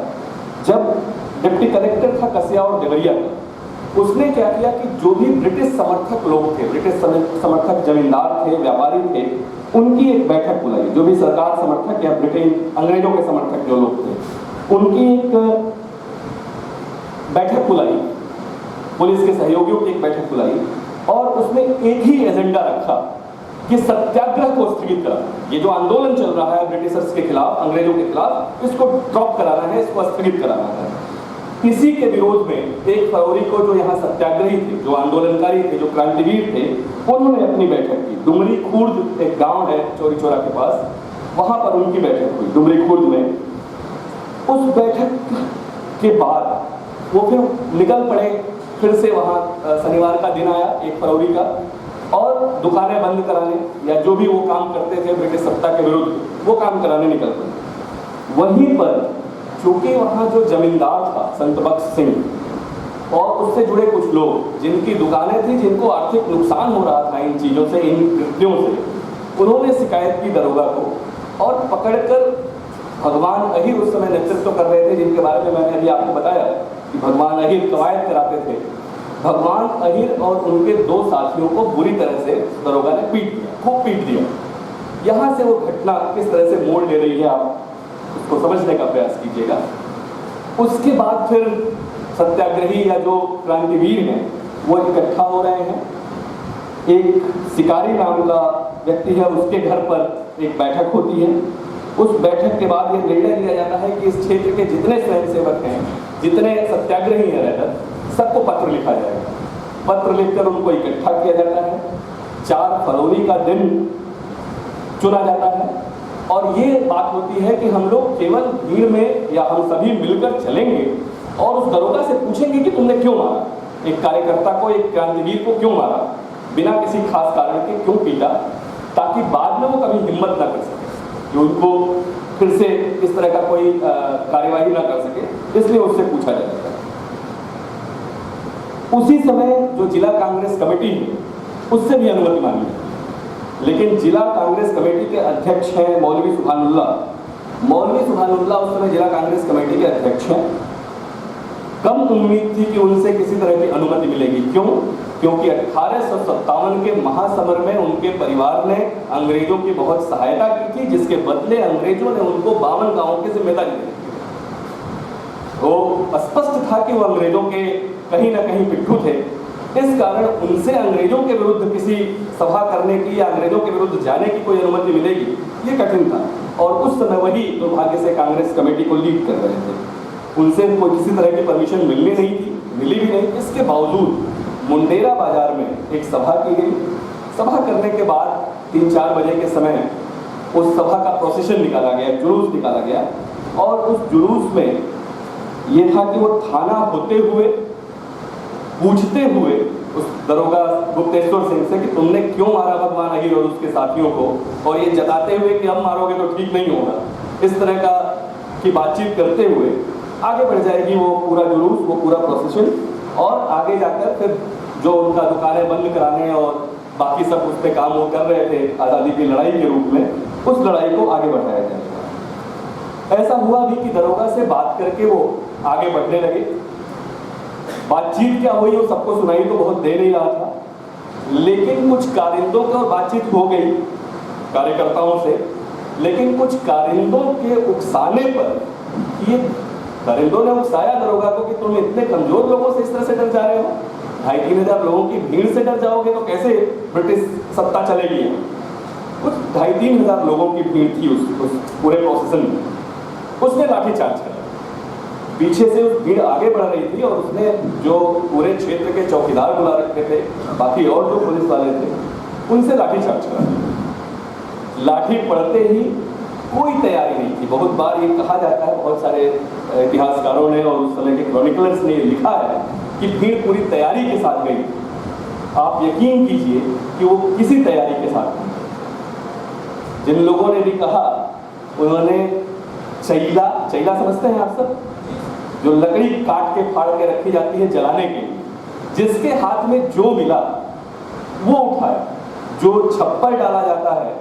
जब डिप्टी कलेक्टर था कसिया और देवरिया का, उसने क्या किया कि जो भी ब्रिटिश समर्थक लोग थे, ब्रिटिश समर्थक जमींदार थे, व्यापारी थे, उनकी एक बैठक बुलाई। जो भी सरकार समर्थक या ब्रिटेन अंग्रेजों के समर्थक जो लोग थे, उनकी एक बैठक बुलाई, पुलिस के सहयोगियों की एक बैठक बुलाई और उसमें एक ही एजेंडा रखा कि सत्याग्रह को स्थगित कराना। ये जो आंदोलन चल रहा है ब्रिटिशर्स के खिलाफ, अंग्रेजों के खिलाफ, इसको ड्रॉप कराना है, इसको स्थगित कराना है। इसी के विरोध में 1 फरवरी को जो यहाँ सत्याग्रही थे, जो आंदोलनकारी थे, जो क्रांतिवीर थे, उन्होंने अपनी बैठक की। डुमरी खुर्द एक गांव है चौरी चौरा के पास, वहां पर उनकी बैठक हुई डुमरी खुर्द में। उस बैठक के बाद वो फिर निकल पड़े, फिर से वहाँ शनिवार का दिन आया 1 फरवरी का, और दुकानें बंद कराने या जो भी वो काम करते थे ब्रिटिश सत्ता के विरुद्ध, वो काम कराने निकल पड़े। वहीं पर चूंकि वहाँ जो जमींदार था संत बख्श सिंह और उससे जुड़े कुछ लोग जिनकी दुकानें थी, जिनको आर्थिक नुकसान हो रहा था इन चीज़ों से, इन कृत्यों से, उन्होंने शिकायत की दरोगा को और पकड़कर भगवान अहिर उस समय नेतृत्व कर रहे थे, जिनके बारे में मैंने अभी आपको बताया कि भगवान अहिर कवायद कराते थे। भगवान अहिर और उनके 2 साथियों को बुरी तरह से दरोगा ने पीट दिया, खूब पीट दिया। यहाँ से वो घटना किस तरह से मोड़ ले रही है आप उसको समझने का प्रयास कीजिएगा। उसके बाद फिर सत्याग्रही या जो क्रांतिवीर हैं वो इकट्ठा हो रहे हैं। एक शिकारी नाम का व्यक्ति है, उसके घर पर एक बैठक होती है। उस बैठक के बाद ये निर्णय लिया जाता है कि इस क्षेत्र के जितने स्वयंसेवक हैं, जितने सत्याग्रही हैं रहकर, सबको पत्र लिखा जाएगा। पत्र लिखकर उनको इकट्ठा किया जाता है। 4 फरवरी का दिन चुना जाता है और ये बात होती है कि हम लोग केवल भीड़ में या हम सभी मिलकर चलेंगे और उस दरोगा से पूछेंगे कि तुमने क्यों मारा, एक कार्यकर्ता को, एक क्रांतिवीर को क्यों मारा, बिना किसी खास कारण के क्यों पीटा, ताकि बाद में वो कभी हिम्मत ना कर सके कि उनको फिर से इस तरह का कोई कार्यवाही ना कर सके, इसलिए उससे पूछा जाता है। उसी समय जो जिला कांग्रेस कमेटी है उससे भी अनुमति मांगी है, लेकिन जिला कांग्रेस कमेटी के अध्यक्ष हैं मौलवी सुभानुल्लाह। मौलवी सुभानुल्लाह उस समय जिला कांग्रेस कमेटी के अध्यक्ष हैं। कम उम्मीद थी कि उनसे किसी तरह की अनुमति मिलेगी। क्यों? क्योंकि 1857 के महासमर में उनके परिवार ने अंग्रेजों की बहुत सहायता की थी, जिसके बदले अंग्रेजों ने उनको 52 गांवों की जिम्मेदारी दी थी। तो स्पष्ट था कि वो अंग्रेजों के कहीं ना कहीं पिट्ठू थे। इस कारण उनसे अंग्रेजों के विरुद्ध किसी सभा करने की या अंग्रेजों के विरुद्ध जाने की कोई अनुमति मिलेगी, ये कठिन था। और उस समय वही दुर्भाग्य से कांग्रेस कमेटी को लीड कर रहे थे। उनसे कोई किसी तरह की परमिशन मिलनी नहीं थी, मिली भी नहीं। इसके बावजूद मुंडेरा बाजार में एक सभा की गई। सभा करने के बाद 3-4 बजे के समय उस सभा का प्रोसेशन निकाला गया, जुलूस निकाला गया। और उस जुलूस में ये था कि वो थाना होते हुए पूछते हुए उस दरोगा गुप्तेश्वर सिंह से कि तुमने क्यों मारा भगवान अहिर और उसके साथियों को, और ये जताते हुए कि हम मारोगे तो ठीक नहीं होगा, इस तरह का की बातचीत करते हुए आगे बढ़ जाएगी वो पूरा जुलूस, वो पूरा प्रोसेशन। और आगे जाकर फिर जो उनका दुकानें बंद कराने और बाकी सब उस पर काम वो कर रहे थे आज़ादी की लड़ाई के रूप में, उस लड़ाई को आगे बढ़ाया जाएगा। ऐसा हुआ भी कि दरोगा से बात करके वो आगे बढ़ने लगे। बातचीत क्या हुई वो सबको सुनाई तो बहुत दे नहीं रहा था, लेकिन कुछ कारिंदों की और बातचीत हो गई कार्यकर्ताओं से। लेकिन कुछ कारिंदों के उकसाने पर, ये कारिंदों ने उकसाया दरोगा को कि तुम इतने कमजोर लोगों से इस तरह से डर जा रहे हो, 2500-3000 लोगों की भीड़ से डर जाओगे तो कैसे ब्रिटिश सत्ता चलेगी। कुछ 2500-3000 लोगों की भीड़ थी उस पूरे प्रोसेसन में। उसने लाठीचार्ज किया, पीछे से उस भीड़ आगे बढ़ रही थी और उसने जो पूरे क्षेत्र के चौकीदार बुला रखे थे, बाकी और जो पुलिस वाले थे, उनसे लाठीचार्ज करा। लाठी पड़ते ही कोई तैयारी नहीं थी। बहुत बार ये कहा जाता है, बहुत सारे इतिहासकारों ने और उस समय के क्रॉनिकलर्स ने लिखा है कि भीड़ पूरी तैयारी के साथ गई। आप यकीन कीजिए कि वो किसी तैयारी के साथ नहीं। जिन लोगों ने भी कहा, उन्होंने चैला समझते हैं आप सब, जो लकड़ी काट के फाड़ के रखी जाती है जलाने के, जिसके हाथ में जो मिला वो उठाया। जो छप्पर डाला जाता है,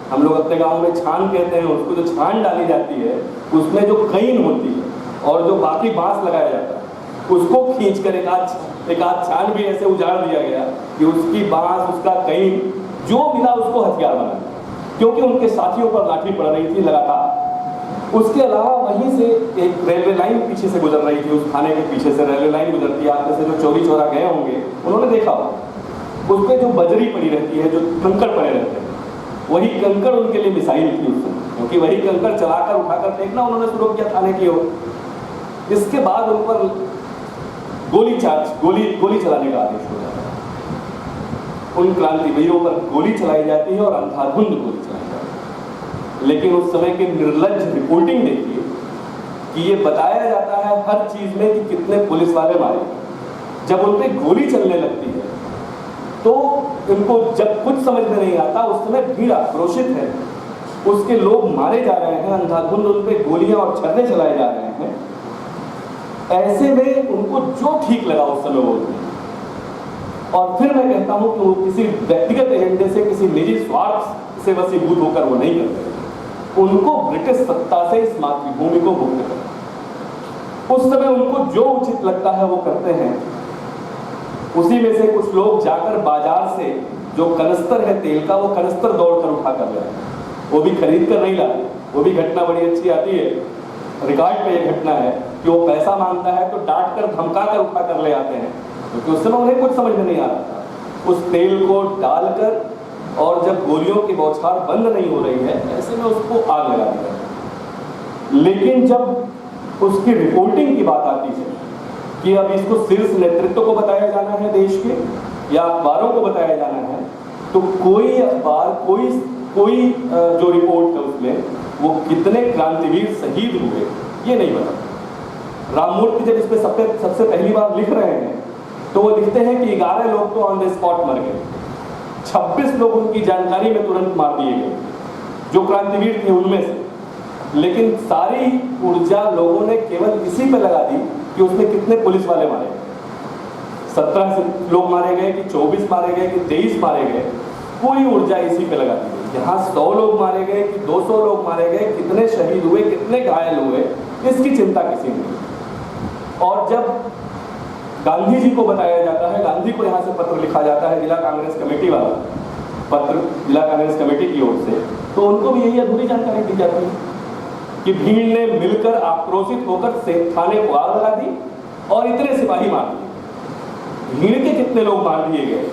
हम लोग अपने गांव में छान कहते हैं उसको, जो छान डाली जाती है उसमें जो कईन होती है और जो बाकी बांस लगाया जाता है, उसको खींच कर एक आध छान भी ऐसे उजाड़ दिया गया कि उसकी बांस, उसका कईन जो मिला उसको हथियार बना दिया, क्योंकि उनके साथियों पर लाठी पड़ रही थी लगातार। उसके अलावा वहीं से एक रेलवे लाइन पीछे से गुजर रही थी, उस थाने के पीछे से रेलवे लाइन गुजरती है। आप में से जो चोरी चोरा गए होंगे उन्होंने देखा होगा, उस पर जो बजरी पड़ी रहती है, जो कंकड़ पड़े रहते हैं, वही कंकड़ उनके लिए मिसाइल थी उस समय, क्योंकि वही कंकड़ चलाकर उठाकर फेंकना उन्होंने शुरू किया थाने की ओर। इसके बाद उन पर गोली चलाने का आदेश हो जाता है। उन क्रांतिवीरों पर गोली चलाई जाती है और अंधाधुंध गोली चलाई जाती है। लेकिन उस समय की निर्लज्ज रिपोर्टिंग देखिए कि ये बताया जाता है हर चीज में कि कितने पुलिस वाले मारे। जब उन पर गोली चलने लगती है तो इनको जब कुछ समझ में नहीं आता, उस समय भीड़ आक्रोशित है, उसके लोग मारे जा रहे हैं, अंधाधुंध उन पे गोलियां और छर्रे चलाए जा रहे हैं। ऐसे में उनको जो ठीक लगा उस समय वो। और फिर मैं कहता हूं कि वो किसी व्यक्तिगत एजेंडे से, किसी निजी स्वार्थ से वशीभूत होकर वो नहीं करते। उनको ब्रिटिश सत्ता से इस मातृभूमि को मुक्त करना, उस समय उनको जो उचित लगता है वो करते हैं। उसी में से कुछ लोग जाकर बाजार से जो कनस्तर है तेल का, वो कनस्तर दौड़ कर उठा कर लाए, वो भी खरीद कर नहीं लाते, वो भी घटना बड़ी अच्छी आती है, रिकॉर्ड पे ये घटना है कि वो पैसा मांगता है तो डांट कर धमका कर उठा कर ले आते हैं, क्योंकि उस समय उन्हें कुछ समझ में नहीं आ रहा था। उस तेल को डालकर और जब गोलियों की बौछार बंद नहीं हो रही है, ऐसे में उसको आग लगा दिया। लेकिन जब उसकी रिपोर्टिंग की बात आती है कि अब इसको शीर्ष नेतृत्व को बताया जाना है देश के या अखबारों को बताया जाना है, तो कोई अखबार कोई जो रिपोर्ट है उसमें वो कितने क्रांतिवीर शहीद हुए ये नहीं बताता। राममूर्ति जब इस पे सबसे पहली बार लिख रहे हैं तो वो लिखते हैं कि 11 लोग तो ऑन द स्पॉट मर गए, 26 लोग उनकी जानकारी में तुरंत मार दिए गए जो क्रांतिवीर थे उनमें से। लेकिन सारी ऊर्जा लोगों ने केवल इसी पे लगा दी कि उसने कितने पुलिस वाले मारे, 17 लोग मारे गए कि 24 मारे गए कि 23 मारे गए, पूरी ऊर्जा इसी पे लगा दी गई। यहाँ 100 लोग मारे गए कि 200 लोग मारे गए, कितने शहीद हुए, कितने घायल हुए, इसकी चिंता किसी ने नहीं। और जब गांधी जी को बताया जाता है, गांधी को यहाँ से पत्र लिखा जाता है, जिला कांग्रेस कमेटी वाला पत्र जिला कांग्रेस कमेटी की ओर से, तो उनको भी यही अधूरी जानकारी दी जाती है कि भीड़ ने मिलकर आक्रोशित होकर से थाने को आग लगा दी और इतने सिपाही मार दिए। भीड़ के कितने लोग मार दिए गए,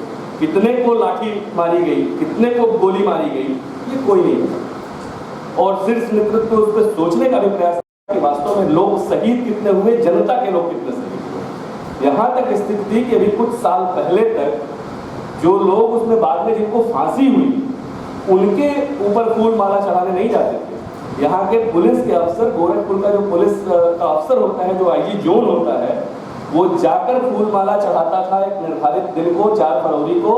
कितने को लाठी मारी गई, कितने को गोली मारी गई, ये कोई नहीं पता। और शीर्ष नेतृत्व उस पर सोचने का भी प्रयास कि वास्तव में लोग शहीद कितने हुए, जनता के लोग कितने शहीद हुए। यहाँ तक स्थिति थी कि अभी कुछ साल पहले तक जो लोग उसमें बाद में जिनको फांसी हुई उनके ऊपर फूल माला चढ़ाने नहीं जाते थे। यहाँ के पुलिस के अफसर, गोरखपुर का जो पुलिस का अफसर होता है, जो आईजी जोन होता है, वो जाकर फूल माला चढ़ाता था एक निर्धारित दिन को, 4 फरवरी को,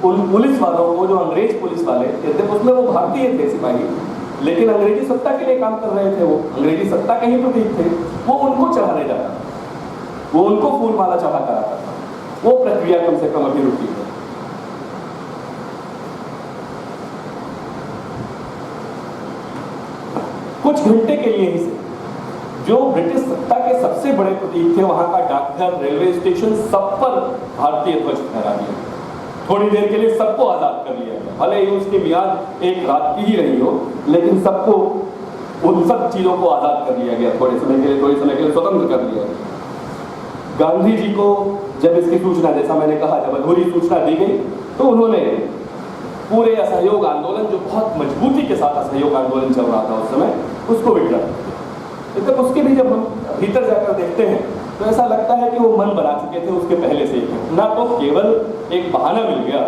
उन पुलिस वालों को जो अंग्रेज पुलिस वाले थे। उसमें वो भारतीय थे सिपाही, लेकिन अंग्रेजी सत्ता के लिए काम कर रहे थे, वो अंग्रेजी सत्ता के ही प्रतीक थे, वो उनको चढ़ाने जाता था, वो उनको फूल माला चढ़ा कर आता था। वो प्रक्रिया कम से कम अभी रुकी है। कुछ घंटे के लिए ही से जो ब्रिटिश सत्ता के सबसे बड़े प्रतीक थे, वहां का डाकघर, रेलवे स्टेशन, सब पर भारतीय ध्वज फहरा दिया। थोड़ी देर के लिए सबको आजाद कर लिया गया, भले ही उसकी मियाद एक रात की ही रही हो, लेकिन सबको उन सब चीजों को आजाद कर लिया गया। थोड़े समय के लिए स्वतंत्र कर लिया गया। गांधी जी को जब इसकी सूचना, जैसा मैंने कहा, जब अधूरी सूचना दी गई तो उन्होंने पूरे असहयोग आंदोलन, जो बहुत मजबूती के साथ असहयोग आंदोलन चल रहा था उस समय, उसको विड्रॉ किया। तक उसके भी जब हम भीतर जाकर देखते हैं तो ऐसा लगता है कि वो मन बना चुके थे उसके पहले से ही, ना तो केवल एक बहाना मिल गया,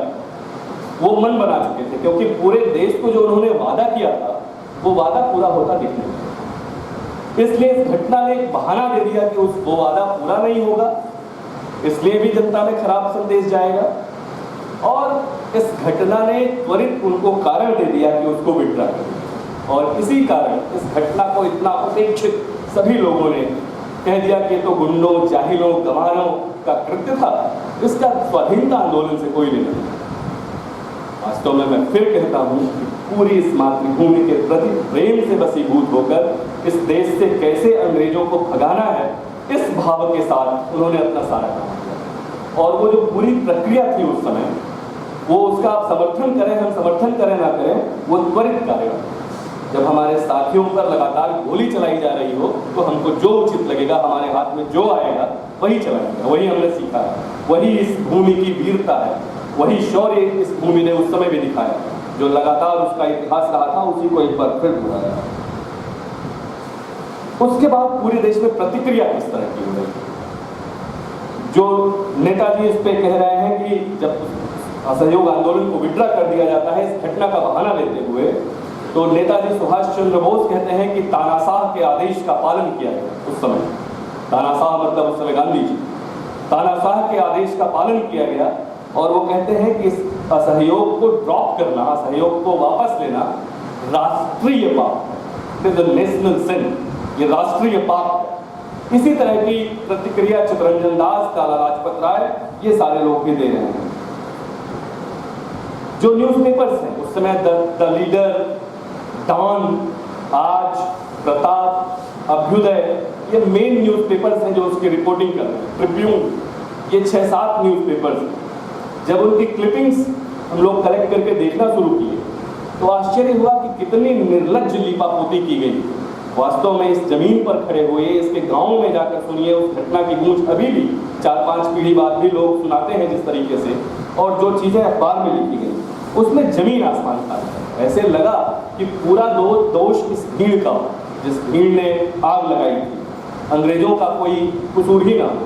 वो मन बना चुके थे, क्योंकि पूरे देश को जो उन्होंने वादा किया था वो वादा पूरा होता दिख नहीं। इसलिए इस घटना ने एक बहाना दे दिया कि वो वादा पूरा नहीं होगा, इसलिए भी जनता में खराब संदेश जाएगा, और इस घटना ने त्वरित उनको कारण दे दिया कि उसको विड्रॉ कर दिया। और इसी कारण इस घटना को इतना उपेक्षित सभी लोगों ने कह दिया कि तो गुंडों, जाहिलों, गंवारों का कृत्य था, इसका स्वाधीनता आंदोलन से कोई लेना नहीं। वास्तव में मैं फिर कहता हूं कि पूरी इस मातृभूमि के प्रति प्रेम से वशीभूत होकर इस देश से कैसे अंग्रेजों को भगाना है, इस भाव के साथ उन्होंने अपना सारा काम किया। और वो जो पूरी प्रक्रिया थी उस समय, वो उसका आप समर्थन करें, हम समर्थन करें ना करें, वो त्वरित कार्य। जब हमारे साथियों पर लगातार गोली चलाई जा रही हो तो हमको जो उचित लगेगा, हमारे हाथ में जो आएगा वही चलाएंगे। वही हमने सीखा है, वही इस भूमि की वीरता है, वही शौर्य इस भूमि ने उस समय भी दिखाया, जो लगातार उसका इतिहास रहा था, उसी को एक बार फिर दोहराया। उसके बाद पूरे देश में प्रतिक्रिया किस तरह की हो रही है? जो नेताजी इस पे कह रहे हैं कि जब असहयोग आंदोलन को विड्रॉ कर दिया जाता है इस घटना का बहाना लेते हुए, तो नेताजी सुभाष चंद्र बोस कहते हैं कि तानाशाह के आदेश का पालन किया गया। उस समय तानाशाह मतलब उस समय गांधी जी, तानाशाह के आदेश का पालन किया गया। और वो कहते हैं कि इस असहयोग को ड्रॉप करना, असहयोग को वापस लेना राष्ट्रीय पाप, इट इज अ नेशनल सिन, ये राष्ट्रीय पाप। इसी तरह की प्रतिक्रिया चित्तरंजन दास, काला लाजपत राय, ये सारे लोग भी दे रहे हैं। जो न्यूज़पेपर्स हैं उस समय, द लीडर, डॉन, आज, प्रताप, अभ्युदय, ये मेन न्यूज़पेपर्स हैं जो उसकी रिपोर्टिंग कर रहे हैं। ट्रिब्यून, ये 6-7 न्यूज़पेपर्स हैं। जब उनकी क्लिपिंग्स हम लोग कलेक्ट करके देखना शुरू किए तो आश्चर्य हुआ कि कितनी निर्लज्ज लीपापोती की गई। वास्तव में इस जमीन पर खड़े हुए इसके गांव में जाकर सुनिए, उस घटना की गूंज अभी भी 4-5 पीढ़ी बाद भी लोग सुनाते हैं जिस तरीके से, और जो चीजें अखबार में लिखी गई उसमें जमीन आसमान था। ऐसे लगा कि पूरा दोष इस भीड़ का, जिस भीड़ ने आग लगाई थी, अंग्रेजों का कोई कसूर ही ना हो।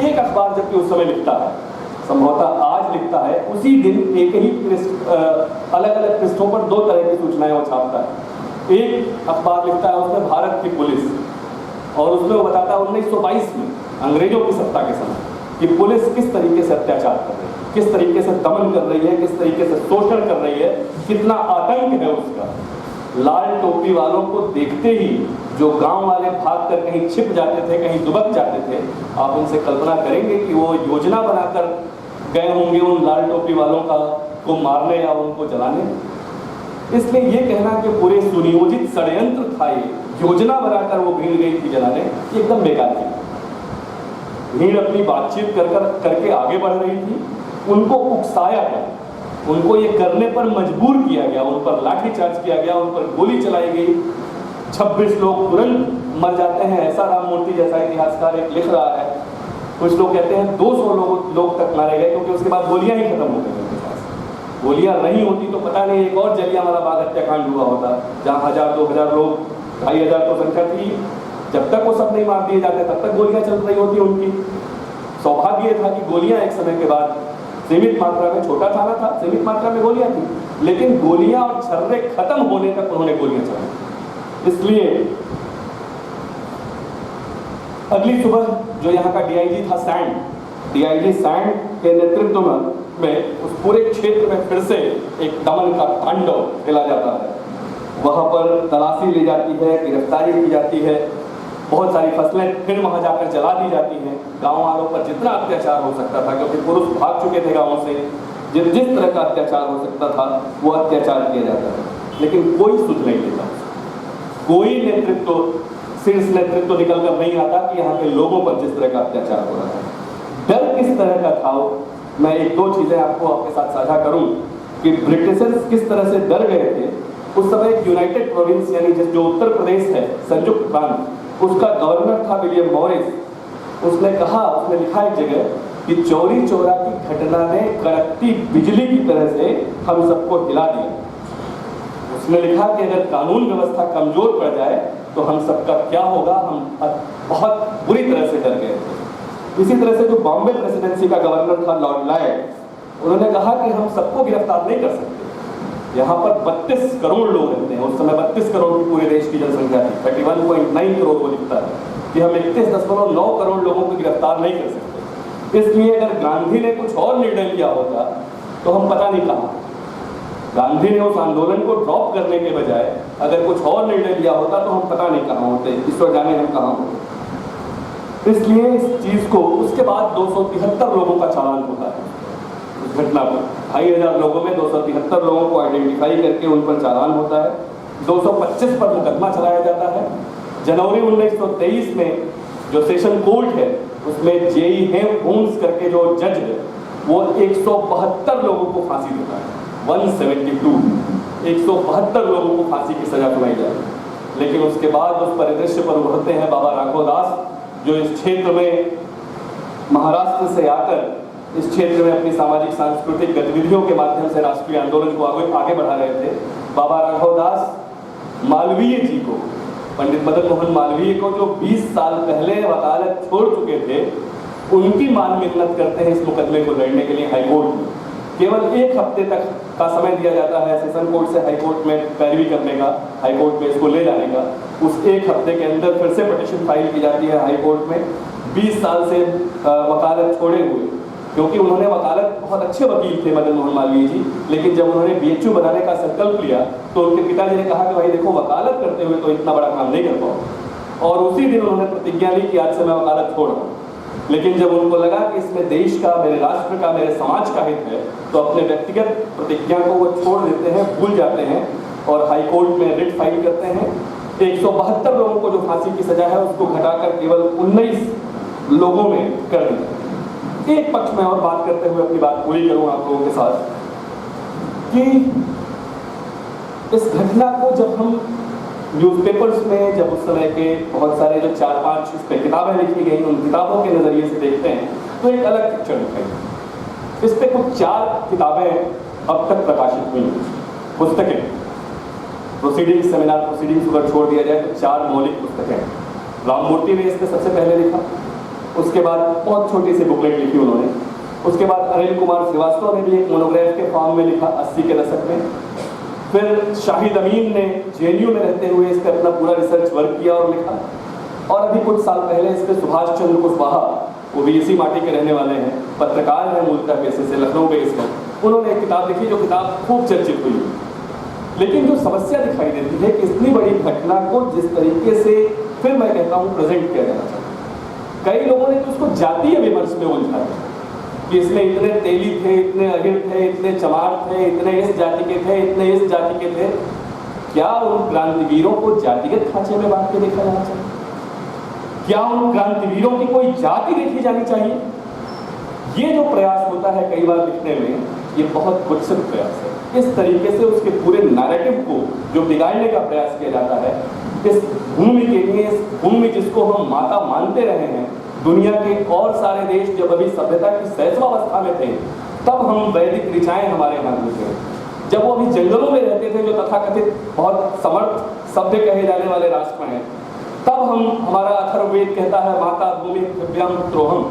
एक अखबार जबकि उस समय लिखता है, संभवतः आज लिखता है, उसी दिन एक ही अलग अलग पृष्ठों पर 2 तरह की सूचनाएं वो छापता है। एक अखबार लिखता है उसमें भारत की पुलिस, और उसमें वो बताता है 1922 में अंग्रेजों की सत्ता के समय कि पुलिस किस तरीके से अत्याचार कर रही है, किस तरीके से दमन कर रही है, किस तरीके से शोषण कर रही है, कितना आतंक है उसका। लाल टोपी वालों को देखते ही जो गांव वाले भागकर कहीं छिप जाते थे, कहीं दुबक जाते थे, आप उनसे कल्पना करेंगे कि वो योजना बनाकर गए होंगे उन लाल टोपी वालों को मारने या उनको जलाने। इसलिए ये कहना कि पूरे सुनियोजित षड्यंत्र था, ये योजना बनाकर वो भीड़ गई थी जलाने, ये एकदम बेकार थी। भीड़ अपनी बातचीत करके आगे बढ़ रही थी, उनको उकसाया गया, उनको ये करने पर मजबूर किया गया, उन पर लाठीचार्ज किया गया, उन पर गोली चलाई गई। 26 लोग तुरंत मर जाते हैं, ऐसा राममूर्ति जैसा इतिहासकार एक लिख रहा है। कुछ लोग कहते हैं 200 लोग तक मारे गए, क्योंकि उसके बाद गोलियां ही खत्म हो गई। गोलियां नहीं होती तो पता नहीं एक और जलियांवाला बाग हत्याकांड हुआ होता, जहां 1000-2000 लोग, 2500 तो संख्या थी। जब तक वो सब नहीं मार दिए जाते तब तक गोलियां चल रही होती उनकी। सौभाग्य था कि गोलियां एक समय के बाद सीमित मात्रा में, छोटा थाना था, सीमित मात्रा में गोलियां थी, लेकिन गोलियां और छर्रे खत्म होने तक उन्होंने गोलियां चलाई। इसलिए अगली सुबह जो यहाँ का डीआईजी था सैंड, डीआईजी सैंड के नेतृत्व में उस पूरे क्षेत्र में फिर से एक दमन का तांडव फैला जाता है। वहां पर तलाशी ली जाती है, गिरफ्तारी की जाती है, बहुत सारी फसलें फिर वहां जाकर जला दी जाती हैं। गांव वालों पर जितना अत्याचार हो सकता था, क्योंकि पुरुष भाग चुके थे गांवों से, जिस तरह का अत्याचार हो सकता था वो अत्याचार किया जाता था, लेकिन कोई सुध नहीं लेता, कोई नेतृत्व, शीर्ष नेतृत्व निकल कर नहीं आता कि यहाँ के लोगों पर जिस तरह का अत्याचार हो रहा है। डर किस तरह का था, मैं 1-2 चीजें आपको आपके साथ साझा करूं कि ब्रिटिशर्स किस तरह से डर गए थे। उस समय यूनाइटेड प्रोविंस यानी जो उत्तर प्रदेश है, संयुक्त प्रांत, उसका गवर्नर था विलियम मॉरिस। उसने लिखा एक जगह कि चौरी चौरा की घटना ने कड़कती बिजली की तरह से हम सबको हिला दिया। उसने लिखा कि अगर कानून व्यवस्था कमजोर पड़ जाए तो हम सबका क्या होगा, हम बहुत बुरी तरह से डर गए थे। इसी तरह से जो बॉम्बे प्रेसिडेंसी का गवर्नर था लॉर्ड लायड, उन्होंने कहा कि हम सबको गिरफ्तार नहीं कर सकते, यहाँ पर 32 करोड़ लोग रहते हैं। उस समय 32 करोड़ की पूरे देश की जनसंख्या थी, 31.9 करोड़ वो लिखता है कि हम 31.9 करोड़ लोगों को गिरफ्तार नहीं कर सकते। इसलिए अगर गांधी ने कुछ और निर्णय लिया होता तो हम पता नहीं कहाँ, गांधी ने उस आंदोलन को ड्रॉप करने के बजाय अगर कुछ और निर्णय लिया होता तो हम पता नहीं कहाँ होते, ईश्वर जाने हम कहाँ होते। इसलिए इस चीज को, उसके बाद 273 लोगों का चालान होता है उस घटना पर। 2500 लोगों में 273 लोगों को आइडेंटिफाई करके उन पर चालान होता है। 225 पर मुकदमा चलाया जाता है। जनवरी 1923 में जो सेशन कोर्ट है उसमें जेई हेम्स करके जो जज है वो 172 लोगों को फांसी देता है। 172 लोगों को फांसी की सजा सुनाई जाए। लेकिन उसके बाद उस परिदृश्य पर उभरते हैं बाबा राघव दास, जो इस क्षेत्र में महाराष्ट्र से आकर इस क्षेत्र में अपनी सामाजिक सांस्कृतिक गतिविधियों के माध्यम से राष्ट्रीय आंदोलन को आगे बढ़ा रहे थे। बाबा राघव दास मालवीय जी को, पंडित मदन मोहन मालवीय को, जो 20 साल पहले वकालत छोड़ चुके थे, उनकी मान मिन्नत करते हैं इस मुकदमे को लड़ने के लिए हाईकोर्ट में। केवल 1 हफ्ते तक का समय दिया जाता है सेशन कोर्ट से हाईकोर्ट में पैरवी करने का, हाईकोर्ट में इसको ले जाने का। उस 1 हफ्ते के अंदर फिर से पिटीशन फाइल की जाती है हाईकोर्ट में। 20 साल से वकालत छोड़े हुए, क्योंकि उन्होंने वकालत, बहुत अच्छे वकील थे मदन मोहन मालवीय जी, लेकिन जब उन्होंने बीएचयू बनाने का संकल्प लिया तो उनके पिताजी ने कहा कि भाई देखो, वकालत करते हुए तो इतना बड़ा काम नहीं कर पाओ। और उसी दिन उन्होंने प्रतिज्ञा ली कि आज से मैं वकालत छोड़ रहा हूँ। लेकिन जब उनको लगा कि इसमें देश का, मेरे राष्ट्र का, मेरे समाज का हित है, तो अपने व्यक्तिगत प्रतिज्ञा को वो छोड़ देते हैं, भूल जाते हैं और हाईकोर्ट में रिट फाइल करते हैं। 172 लोगों को जो फांसी की सजा है उसको घटाकर केवल 19 लोगों में कर दी। एक पक्ष में और बात करते हुए अपनी बात पूरी करूं आप लोगों के साथ कि इस घटना को जब हम न्यूज़पेपर्स में, जब उस समय के बहुत सारे जो 4-5 इस पर किताबें लिखी गई, उन किताबों के नज़रिए से देखते हैं तो एक अलग पिक्चर दिखाई। इस पर कुछ 4 किताबें अब तक प्रकाशित हुई, पुस्तकें, प्रोसीडिंग्स, सेमिनार प्रोसीडिंग्स अगर छोड़ दिया जाए तो 4 मौलिक पुस्तकें। राममूर्ति ने इस पर सबसे पहले लिखा, उसके बाद बहुत छोटी सी बुकलेट लिखी उन्होंने, उसके बाद अनिल कुमार श्रीवास्तव ने भी एक मोनोग्राफ के फॉर्म में लिखा 80 के दशक में, फिर शाहिद अमीन ने जेएनयू में रहते हुए इस पर अपना पूरा रिसर्च वर्क किया और लिखा, और अभी कुछ साल पहले इस पर सुभाष चंद्र कुशवाहा, वो भी इसी माटी के रहने वाले हैं, पत्रकार हैं मूलतः पेशे से, लखनऊ बेस्ड हैं, उन्होंने एक किताब लिखी जो किताब खूब चर्चित हुई। लेकिन जो समस्या दिखाई देती है कि इतनी बड़ी घटना को जिस तरीके से, फिर मैं कहता हूँ, प्रेजेंट किया जाना चाहिए, कई लोगों ने तो उसको जातीय विमर्श में उलझा दिया कि इसमें इतने तेली थे, इतने अहिर थे, इतने चमार थे, इतने इस जाति के थे, इतने इस जाति के थे। क्या उन क्रांतिवीरों को जातिगत खांचे में बांट के देखा जाना चाहिए? क्या उन क्रांतिवीरों की कोई जाति देखी जानी चाहिए? ये जो प्रयास होता है कई बार लिखने में, ये बहुत कुत्सित प्रयास है। इस तरीके से उसके पूरे नैरेटिव को जो बिगाड़ने का प्रयास किया जाता है, इस भूमि के लिए, इस भूमि जिसको हम माता मानते रहे हैं, दुनिया के और सारे देश जब अभी सभ्यता की शैशवावस्था में थे, तब हम वैदिक ऋचाएं हमारे यहाँ थे, जब वो अभी जंगलों में रहते थे, जो तथाकथित बहुत समर्थ सभ्य कहे जाने वाले राष्ट्र हैं, तब हमारा अथर्ववेद कहता है माता भूमि दिव्याम पुत्रोहम,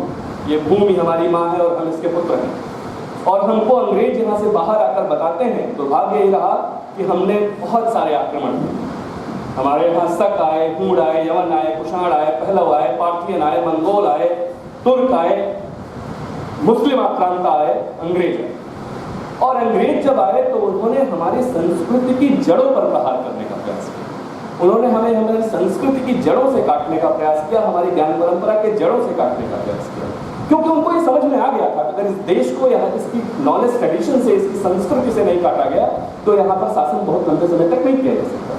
ये भूमि हमारी माँ है और हम इसके पुत्र हैं। और हमको अंग्रेज यहाँ से बाहर आकर बताते हैं, दुर्भाग्य यही रहा कि हमने बहुत सारे आक्रमण किए। हमारे यहाँ शक आए, हूण आए, यवन आए, कुषाण आए, पहलव आए, पार्थियन आए, मंगोल आए, तुर्क आए, मुस्लिम आक्रांता आए, अंग्रेज आए। और अंग्रेज जब आए तो उन्होंने हमारी संस्कृति की जड़ों पर प्रहार करने का प्रयास किया। उन्होंने हमें हमारी संस्कृति की जड़ों से काटने का प्रयास किया, हमारी ज्ञान परंपरा के जड़ों से काटने का प्रयास किया, क्योंकि उनको ये समझ में आ गया था कि अगर इस देश को यहाँ इसकी नॉलेज ट्रेडिशन से, इसकी संस्कृति से नहीं काटा गया तो यहाँ पर शासन बहुत लंबे समय तक नहीं किया जा सकता।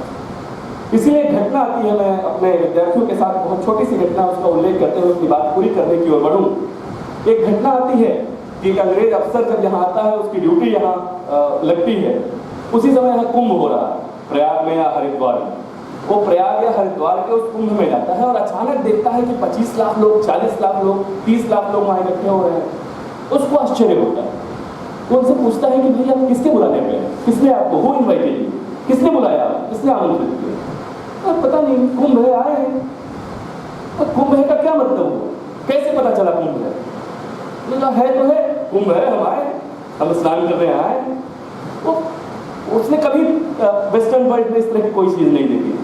इसीलिए घटना आती है, मैं अपने विद्यार्थियों के साथ बहुत छोटी सी घटना उसका उल्लेख करते हुए अपनी बात पूरी करने की ओर बढ़ूँ। एक घटना आती है कि एक अंग्रेज अफसर जब यहाँ आता है, उसकी ड्यूटी यहाँ लगती है, उसी समय यहाँ कुंभ हो रहा है, प्रयाग में या हरिद्वार में। वो प्रयाग या हरिद्वार के उस कुंभ में जाता है और अचानक देखता है कि 25 लाख लोग, 40 लाख लोग, 30 लाख लोग वहाँ इकट्ठे हो रहे हैं। उसको आश्चर्य होता है, वो उनसे पूछता है कि भैया आप किसके बुलाने पे हैं, किसने आपको, हु इनवाइटेड, किसने बुलाया, किसने आमंत्रित किया? पता नहीं, कुंभ है, आए हैं। तो कुंभ है का क्या मतलब हुआ, कैसे पता चला कुंभ है? मतलब है तो है, कुंभ है, हम आए, हम स्नान करने आए। वो उसने कभी वेस्टर्न वर्ल्ड में इस तरह की कोई चीज नहीं देखी,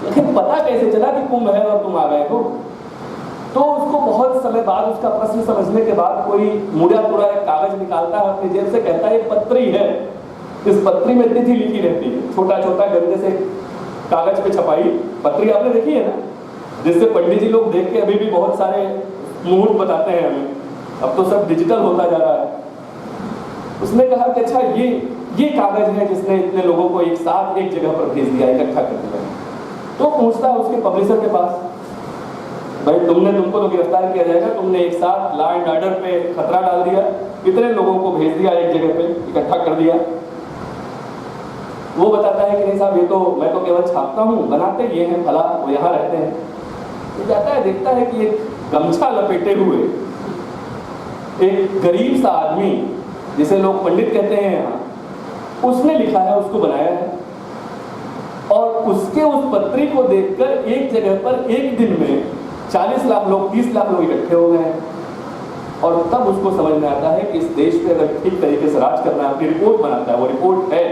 लेकिन पता कैसे चला कि कुंभ है और तुम आ गए हो? तो उसको बहुत समय बाद, उसका प्रश्न समझने के बाद, कोई मुड़ा पूरा एक कागज निकालता है अपनी जेब से, कहता है ये पत्री है, इस पत्री में तिथि लिखी रहती है, छोटा छोटा गंदे से कागज पे छपाई पत्री आपने देखी है ना, जिससे पंडित जी लोग देख के अभी भी बहुत सारे मुहूर्त बताते हैं हमें। अब तो सब डिजिटल होता जा रहा है। उसने कहा कि अच्छा ये कागज है जिसने इतने लोगों को एक साथ एक जगह पर भेज दिया, इकट्ठा कर दिया। तो पूछता है उसके पब्लिशर के पास, भाई तुमको तो गिरफ्तार किया जाएगा, तुमने एक साथ लॉ एंड ऑर्डर पे खतरा डाल दिया, इतने लोगों को भेज दिया, एक जगह पे इकट्ठा कर दिया। वो बताता है कि नहीं साहब, ये तो मैं तो केवल छापता हूँ, बनाते ये हैं फला, वो यहाँ रहते हैं। तो जाता है, देखता है कि एक गमछा लपेटे हुए एक गरीब सा आदमी, जिसे लोग पंडित कहते हैं यहाँ, उसने लिखा है, उसको बनाया है। और उसके उस पत्री को देखकर एक जगह पर एक दिन में 40 लाख लोग, 30 लाख लोग इकट्ठे हो गए हैं। और तब उसको समझ में आता है कि इस देश पे अगर ठीक तरीके से राज करना है, अपनी रिपोर्ट बनाता है, वो रिपोर्ट है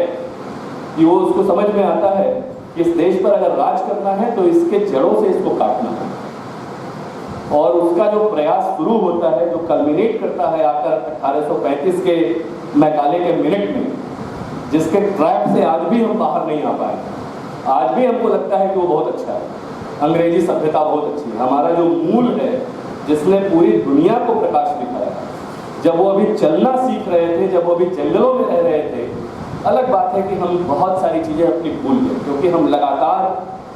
कि वो उसको समझ में आता है कि इस देश पर अगर राज करना है तो इसके जड़ों से इसको काटना है। और उसका जो प्रयास शुरू होता है, जो कल्मिनेट करता है आकर 1835 के मैकाले के मिनट में, जिसके ट्रैक से आज भी हम बाहर नहीं आ पाए। आज भी हमको लगता है कि वो बहुत अच्छा है, अंग्रेजी सभ्यता बहुत अच्छी है। हमारा जो मूल है, जिसने पूरी दुनिया को प्रकाश दिखाया, जब वो अभी चलना सीख रहे थे, जब वो अभी जंगलों में रह रहे थे, अलग बात है कि हम बहुत सारी चीज़ें अपनी भूल गए, क्योंकि हम लगातार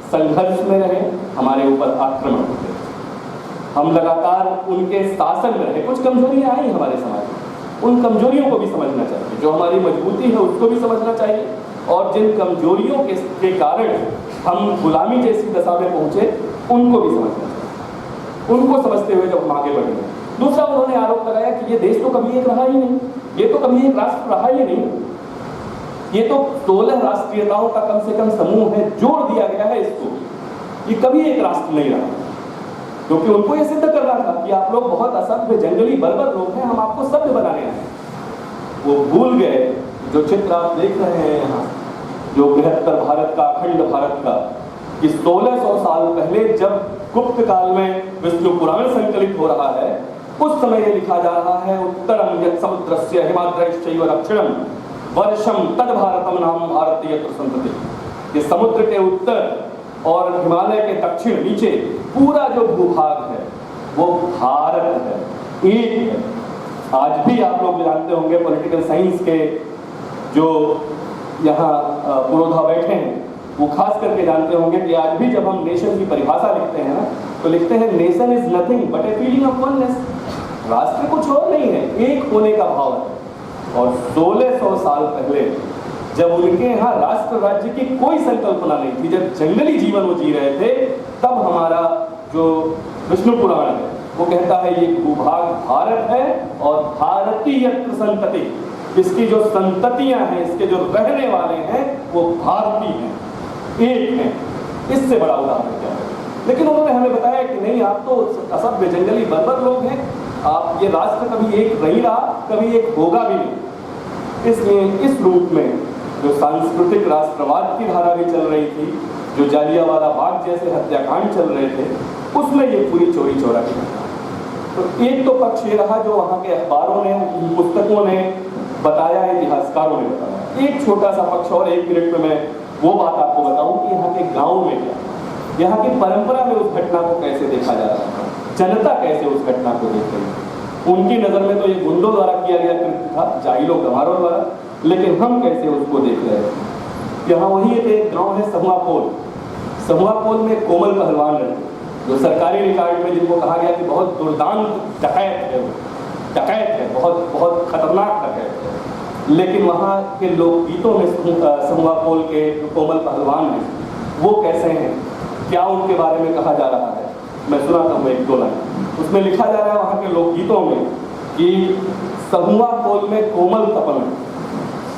संघर्ष में रहे, हमारे ऊपर आक्रमण होते, हम लगातार उनके शासन में रहे। कुछ कमजोरियां आई हमारे समाज में, उन कमजोरियों को भी समझना चाहिए। जो हमारी मजबूती है उसको भी समझना चाहिए, और जिन कमजोरियों के कारण हम गुलामी जैसी दशा में पहुंचे, उनको भी समझना चाहिए। उनको समझते हुए जब हम आगे बढ़ेंगे। दूसरा, उन्होंने आरोप लगाया कि ये देश तो कभी एक रहा ही नहीं, ये तो कभी एक राष्ट्र रहा ही नहीं, ये तो 16 राष्ट्रीयताओं का कम से कम समूह है, जोड़ दिया गया है इसको, ये कभी एक राष्ट्र नहीं रहा। क्योंकि उनको ये सिद्ध करना था कि आप लोग बहुत असभ्य, जंगली, बर्बर लोग हैं, हम आपको सभ्य बनाने आए। वो भूल गए, जो चित्र आप देख रहे हैं यहाँ, जो बृहत्तर भारत का, अखंड भारत का, कि 1600 साल पहले जब गुप्त काल में विष्णु पुराण संकलित हो रहा है, उस समय ये लिखा जा रहा है, उत्तरम यत् समुद्रस्य हिमाद्रैश्चैव दक्षिणम वर्षम तद भारतम नाम भारतीय संतति। ये समुद्र के उत्तर और हिमालय के दक्षिण नीचे पूरा जो भूभाग है वो भारत है, एक है। आज भी आप लोग जानते होंगे, पॉलिटिकल साइंस के जो यहाँ पुरोधा बैठे हैं, वो खास करके जानते होंगे कि आज भी जब हम नेशन की परिभाषा लिखते हैं ना, तो लिखते हैं nation is nothing but a feeling of oneness. राष्ट्र कुछ और नहीं है, एक होने का भाव है। और 1600 साल पहले जब उनके यहाँ राष्ट्र राज्य की कोई संकल्पना नहीं थी, जब जंगली जीवन वो जी रहे थे, तब हमारा जो विष्णु पुराण है वो कहता है ये भूभाग भारत है और भारतीय संतति, इसकी जो संततियां हैं, इसके जो रहने वाले हैं वो भारतीय हैं, एक हैं। इससे बड़ा उदाहरण क्या है? लेकिन उन्होंने हमें बताया कि नहीं, आप तो असभ्य, जंगली, बर्बर लोग हैं, आप, ये राष्ट्र कभी एक नहीं रहा, कभी एक होगा भी नहीं। इसलिए इस रूप में जो सांस्कृतिक राष्ट्रवाद की धारा भी चल रही थी, जो जालियांवाला बाग जैसे हत्याकांड चल रहे थे, उसमें ये पूरी चोरी चोरा की। तो एक तो पक्ष ये रहा जो वहाँ के अखबारों ने, पुस्तकों ने बताया, इतिहासकारों ने बताया। एक छोटा सा पक्ष और 1 मिनट में मैं वो बात आपको बताऊं कि यहाँ के गाँव में क्या, यहाँ की परंपरा में उस घटना को कैसे देखा जा रहा था, जनता कैसे उस घटना को देख रही है। उनकी नज़र में तो ये गुंडों द्वारा किया गया कृत्य था, जाहिलों गंवारों द्वारा, लेकिन हम कैसे उसको देख रहे हैं। यहाँ वही एक गांव है सहुआपोल। सहुआपोल में कोमल पहलवान रहते, जो सरकारी रिकॉर्ड में जिनको कहा गया कि बहुत दुर्दांत डकैत है, वो डकैत है, बहुत बहुत खतरनाक डकैत है। लेकिन वहाँ के लोकगीतों में सहुआपोल के जो कोमल पहलवान हैं वो कैसे हैं, क्या उनके बारे में कहा जा रहा है, मैं सुनाता हूँ 1-2 लाइन। उसमें लिखा जा रहा है वहाँ के लोकगीतों में कि सहुआपोल में कोमल तपलें,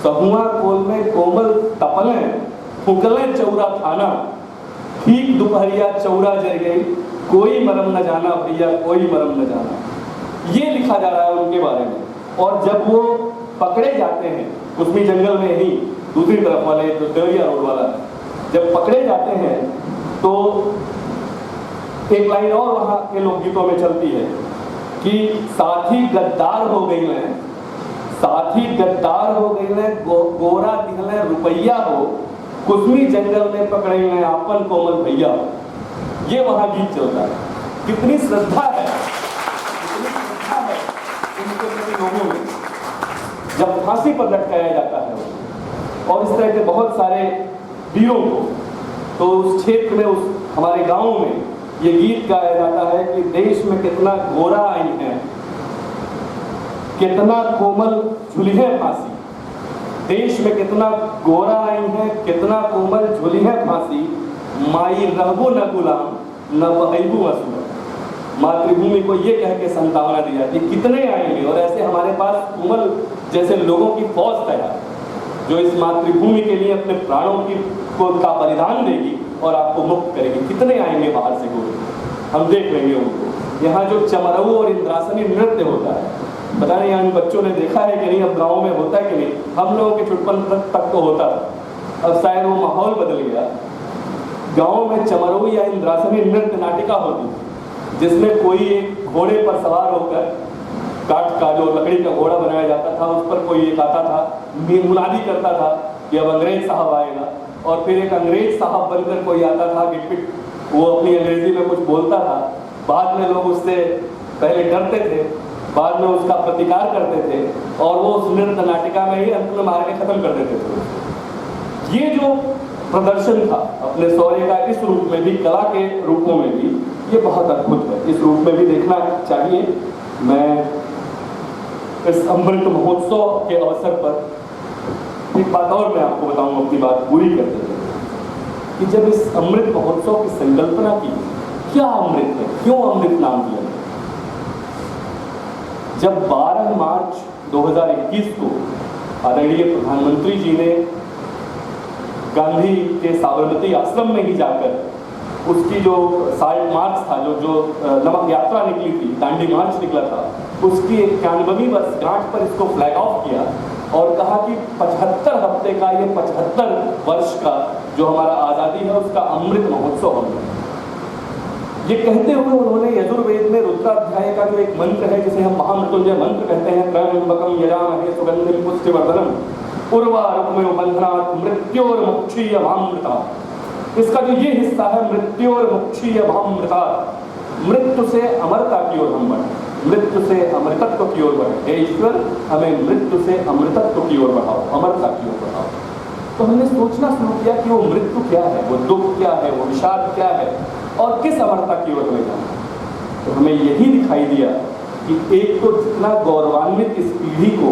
सहुआपोल में कोमल तपलें, फुकलें चौरा थाना, ठीक दोपहरिया चौरा जर गई, कोई मरम न जाना भैया, कोई मरम न जाना। ये लिखा जा रहा है उनके बारे में। और जब वो पकड़े जाते हैं उसमें जंगल में ही, दूसरी तरफ वाले जो देवरिया रोड वाला, जब पकड़े जाते हैं तो एक लाइन और वहाँ के लोकगीतों में चलती है कि साथी गद्दार हो गई हैं, साथी गद्दार हो गई हैं, गोरा दिखले रुपैया हो, कुसमी जंगल में पकड़े हैं आपन कोमल भैया हो। ये वहाँ गीत चलता है। कितनी श्रद्धा है, कितनी श्रद्धा है उनके प्रति लोगों में। जब फांसी पर लटकाया जाता है और इस तरह के बहुत सारे वीरों को, तो उस क्षेत्र में, उस हमारे गांव में ये गीत गाया जाता है कि देश में कितना गोरा आई है, कितना कोमल झुली है फांसी, देश में कितना गोरा आई है, कितना कोमल झुली है फांसी, माई रहबो न गुलाम न बहबू असुर। मातृभूमि को ये कह के संतावना दी जाती है, कितने आएंगे। और ऐसे हमारे पास कोमल जैसे लोगों की फौज तैयार, जो इस मातृभूमि के लिए अपने प्राणों का बलिदान देगी और आपको मुक्त करेगी। कितने आएंगे बाहर से गोरे, हम देख लेंगे उनको। यहाँ जो चमरऊ और इंद्रासनी नृत्य होता है, पता नहीं यहाँ बच्चों ने देखा है कि नहीं, अब गाँव में होता है कि नहीं, हम लोगों के छुटपन तक तो होता था, अब शायद वो माहौल बदल गया। गाँव में चमरऊ या इंद्रासनी नृत्य नाटिका होती, जिसमें कोई एक घोड़े पर सवार होकर, काठ का जो लकड़ी का घोड़ा बनाया जाता था, उस पर कोई एक आता था, मुनादी करता था कि अब अंग्रेज साहब आएगा, और फिर एक अंग्रेज साहब बनकर कोई आता था, गिटपिट, वो अपनी अंग्रेजी में कुछ बोलता था। बाद में लोग उससे पहले डरते थे, बाद में उसका प्रतिकार करते थे, और वो उस नृत्य नाटिका में ही अंत में मार के खत्म कर देते थे। ये जो प्रदर्शन था अपने शौर्य का, इस रूप में भी, कला के रूपों में भी, ये बहुत अद्भुत है, इस रूप में भी देखना चाहिए। मैं इस अमृत महोत्सव के अवसर पर एक बात और मैं आपको बताऊं अपनी बात पूरी करते हुए, कि जब इस अमृत महोत्सव की संकल्पना की, क्या अमृत है, क्यों अमृत नाम दिया, जब 12 मार्च 2021 को आदरणीय प्रधानमंत्री जी ने गांधी के साबरमती आश्रम में ही जाकर उसकी जो 60 मार्च था, जो नमक यात्रा निकली थी, दांडी मार्च निकला था, उसकी 91वीं वर्षगांठ पर इसको फ्लैग ऑफ किया और कहा कि 75 हफ्ते का, ये 75 वर्ष का जो हमारा आज़ादी है उसका अमृत महोत्सव होगा। ये कहते हुए उन्होंने यजुर्वेद में रुद्राध्याय का जो एक मंत्र है, जिसे हम महामृत्युंजय मंत्र कहते हैं, त्र्यंबकम यजामहे सुगंधिं पुष्टिवर्धनम उर्वारुकमिव बन्धनात् मृत्योर्मुक्षीयमामृतात्, इसका जो ये हिस्सा है, मृत्योर्मुक्षीयमामृतात्, मृत्यु से अमरता की ओर हम बढ़े, मृत्यु से अमृतत्व की ओर बढ़े, हे ईश्वर हमें मृत्यु से अमृतत्व की ओर बढ़ाओ, अमरता की ओर बढ़ाओ। तो हमने सोचना शुरू किया कि वो मृत्यु क्या है, वो दुख क्या है, वो विषाद क्या है और किस अमरता की ओर हमें जाना है। तो हमें यही दिखाई दिया कि एक तो जितना गौरवान्वित इस पीढ़ी को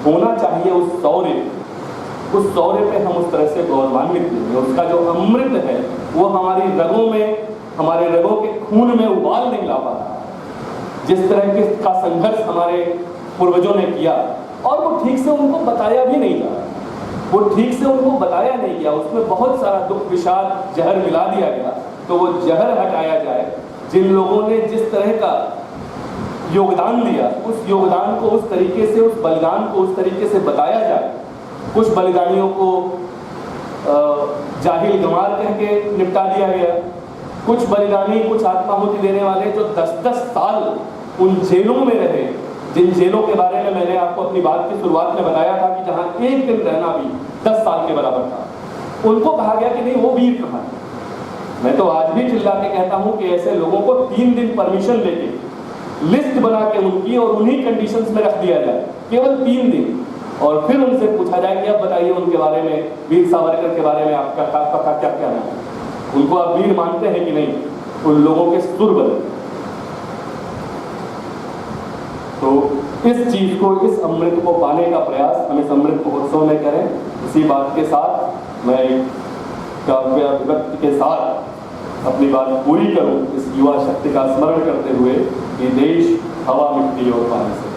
होना चाहिए उस शौर्य पे हम उस तरह से गौरवान्वित नहीं है। उसका जो अमृत है वो हमारी रगों में, हमारे रगों के खून में उबाल नहीं ला पा रहा। जिस तरह के का संघर्ष हमारे पूर्वजों ने किया और वो ठीक से उनको बताया भी नहीं जा रहा, वो ठीक से उनको बताया नहीं गया, उसमें बहुत सारा दुख विषाद जहर मिला दिया गया। तो वो जहर हटाया जाए। जिन लोगों ने जिस तरह का योगदान दिया, उस योगदान को उस तरीके से, उस बलिदान को उस तरीके से बताया जाए। कुछ बलिदानियों को जाहिल गंवार कह के निपटा दिया गया। कुछ बलिदानी, कुछ आत्माहुति देने वाले जो 10-10 साल उन जेलों में रहे, जिन जेलों के बारे में मैंने आपको अपनी बात की शुरुआत में बताया था कि जहां एक दिन रहना भी 10 साल के बराबर था, उनको कहा गया कि नहीं वो वीर कहां है। मैं तो आज भी चिल्ला के कहता हूं कि ऐसे लोगों को 3 दिन परमिशन लेके लिस्ट बना के उनकी और उन्हीं कंडीशंस में रख दिया जाए, केवल 3 दिन, और फिर उनसे पूछा जाए कि अब बताइए उनके बारे में, वीर सावरकर के बारे में आपका क्या कहना है, उनको आप वीर मानते हैं कि नहीं। उन लोगों के सुर बदल। तो इस चीज को, इस अमृत को पाने का प्रयास हम इस अमृत महोत्सव में करें। इसी बात के साथ मैं काव्य व्यक्ति के साथ अपनी बात पूरी करूं, इस युवा शक्ति का स्मरण करते हुए कि देश हवा, मिट्टी और पानी से,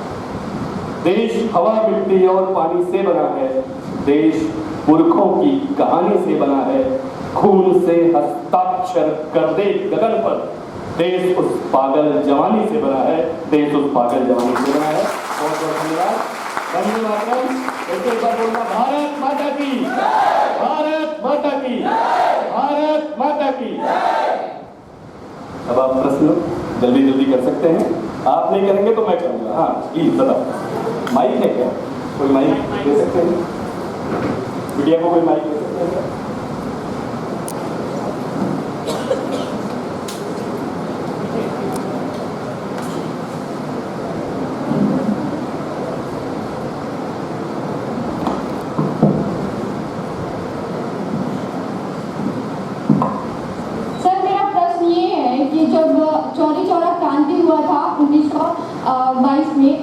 देश हवा, मिट्टी और पानी से बना है। देश पुरखों की कहानी से बना है। खून से हस्ताक्षर कर दे गगन पर, देश उस पागल जवानी से बना है। देश उस पागल जवानी से बना है। बहुत बहुत धन्यवाद। धन्यवाद। एक बार बोलना, भारत माता की, भारत माता की, भारत माता की। अब आप प्रश्न जल्दी जल्दी कर सकते हैं। आप नहीं करेंगे तो मैं करूंगा। हाँ प्लीज बताओ। माइक है क्या? कोई माइक दे सकते हैं? मीडिया को कोई माइक दे सकते हैं क्या? चौरी चौरा क्रांति हुआ था 1922 में,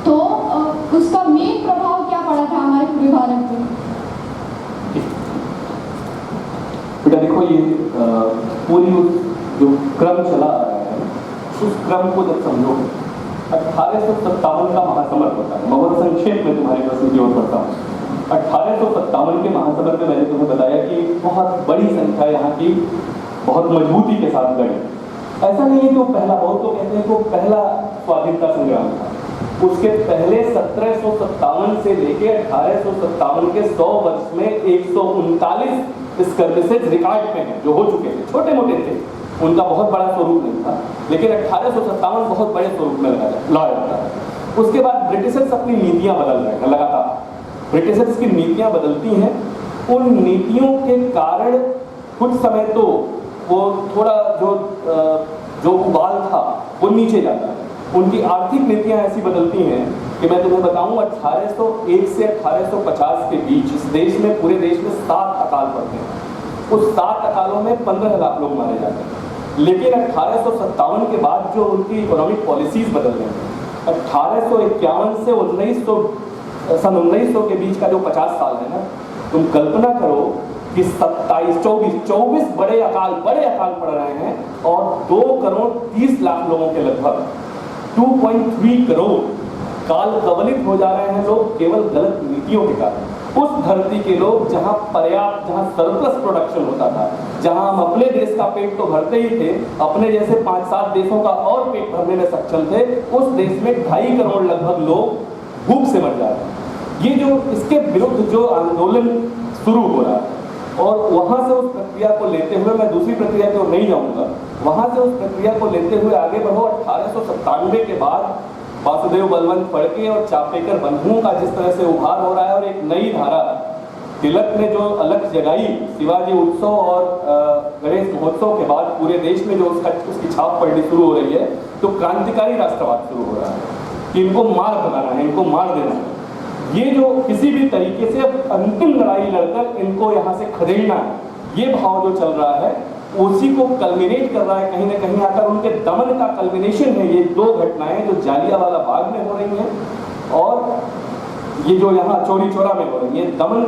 तो उसका मेन प्रभाव क्या पड़ा था हमारे पूरे भारत में? बेटा देखो, ये पूरी जो क्रम चला आ रहा है, उस क्रम को जब समझो, 1857 का महासमर होता है। मैं बहुत संक्षेप में तुम्हारे प्रश्न की ओर बढ़ता हूँ। 1857 के महासमर में मैंने तुम्हें बताया कि बहुत बड़ी संख्या यहाँ की बहुत मजबूती के साथ लड़ी। ऐसा नहीं है कि वो पहला, बहुत तो कहते हैं कि वो पहला स्वाधीनता संग्राम था। उसके पहले 1757 से लेके 1857 के 100 वर्ष में 139 स्कर्मिसेज रिकॉर्ड पे हैं, जो हो चुके थे। छोटे मोटे थे, उनका बहुत बड़ा स्वरूप नहीं था, लेकिन 1857 बहुत बड़े स्वरूप में लड़ा था। उसके बाद ब्रिटिशर्स अपनी नीतियां बदल रहे हैं लगातार। ब्रिटिशर्स की नीतियां बदलती हैं। उन नीतियों के कारण कुछ समय तो वो थोड़ा जो उबाल था वो नीचे जाता है। उनकी आर्थिक नीतियां ऐसी बदलती हैं कि मैं तुम्हें बताऊं, 1801 से 1850 के बीच इस देश में, पूरे देश में 7 अकाल पड़ते हैं। उस 7 अकालों में 15 लाख लोग मारे जाते हैं। लेकिन 1857 के बाद जो उनकी इकोनॉमिक पॉलिसीज बदल गई, 1851 से सन 1900 के बीच का जो 50 साल है ना, तुम कल्पना करो कि 24 बड़े अकाल पड़ रहे हैं और 2 करोड़ 30 लाख लोगों के लगभग 2.3 करोड़ काल कवलित हो जा रहे हैं लोग केवल गलत नीतियों के कारण। उस धरती के लोग जहां पर्याप्त, जहां सरप्लस प्रोडक्शन होता था, जहां हम अपने देश का पेट तो भरते ही थे, अपने जैसे 5-7 देशों का और पेट भरने में सक्षम थे, उस देश में 2.5 करोड़ लगभग लोग भूख से मर जा रहे हैं। ये जो इसके विरुद्ध जो आंदोलन शुरू हो रहा है, और वहां से उस प्रक्रिया को लेते हुए, मैं दूसरी प्रक्रिया की ओर नहीं जाऊंगा, वहां से उस प्रक्रिया को लेते हुए आगे बढ़ो। 1897 के बाद वासुदेव बलवंत फड़के और चापेकर बंधुओं का जिस तरह से उभार हो रहा है, और एक नई धारा तिलक ने जो अलग जगाई शिवाजी उत्सव और गणेश महोत्सव के बाद पूरे देश में जो उसकी छाप पड़नी शुरू हो रही है, तो क्रांतिकारी राष्ट्रवाद शुरू हो रहा है कि इनको मार भगाना है, इनको मार देना है। ये जो किसी भी तरीके से अब अंतिम लड़ाई लड़कर इनको यहाँ से खदेड़ना है, ये भाव जो चल रहा है, उसी को कल्मिनेट कर रहा है कहीं ना कहीं आकर। उनके दमन का कल्मिनेशन है ये 2 घटनाएं जो जालियांवाला बाग में हो रही हैं और ये जो यहाँ चौरी चौरा में हो रही है। दमन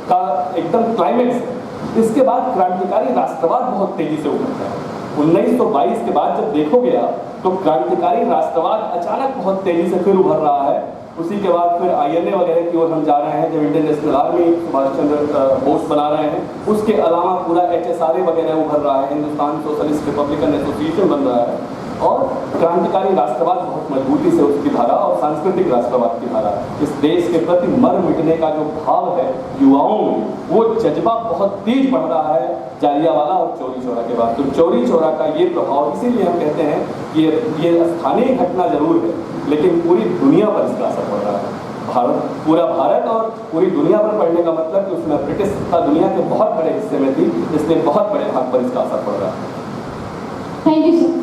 का एकदम क्लाइमेक्स है। इसके बाद क्रांतिकारी राष्ट्रवाद बहुत तेजी से उभरता है। 1922 के बाद जब देखोगे आप, तो क्रांतिकारी राष्ट्रवाद अचानक बहुत तेजी से फिर उभर रहा है। उसी के बाद फिर INA वगैरह की ओर हम जा रहे हैं, जब Indian national army Subhash Chandra Bose बना रहे हैं। उसके अलावा पूरा HSRA वगैरह उभर रहा है, हिंदुस्तान सोशलिस्ट रिपब्लिकन एसोसिएशन बन रहा है, और क्रांतिकारी राष्ट्रवाद बहुत मजबूती से उसकी धारा और सांस्कृतिक राष्ट्रवाद की धारा, इस देश के प्रति मर मिटने का जो भाव है युवाओं में, वो जज्बा बहुत तेज बढ़ रहा है जालियांवाला और चौरी चौरा के बाद। तो चौरी चौरा का ये प्रभाव, इसीलिए हम कहते हैं कि ये स्थानीय घटना जरूर है, लेकिन पूरी दुनिया पर इसका असर पड़ रहा है। पूरा भारत और पूरी दुनिया पर पड़ने का मतलब कि उसमें ब्रिटिश सत्ता दुनिया के बहुत बड़े हिस्से में थी, इसलिए बहुत बड़े भाग पर इसका असर पड़ रहा है। Thank you sir.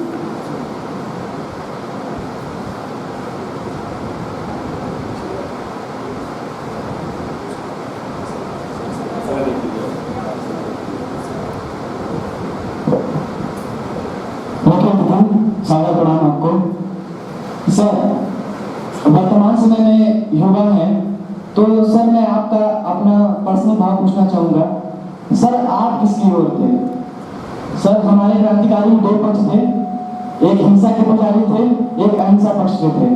सादर प्रणाम आपको सर। वर्तमान समय में युवा हैं, तो सर मैं आपका अपना पर्सनल भाव पूछना चाहूंगा। सर आप किसकी ओर थे? सर हमारे क्रांतिकारी 2 पक्ष थे, एक हिंसा के पुजारी थे, एक अहिंसा पक्ष के थे।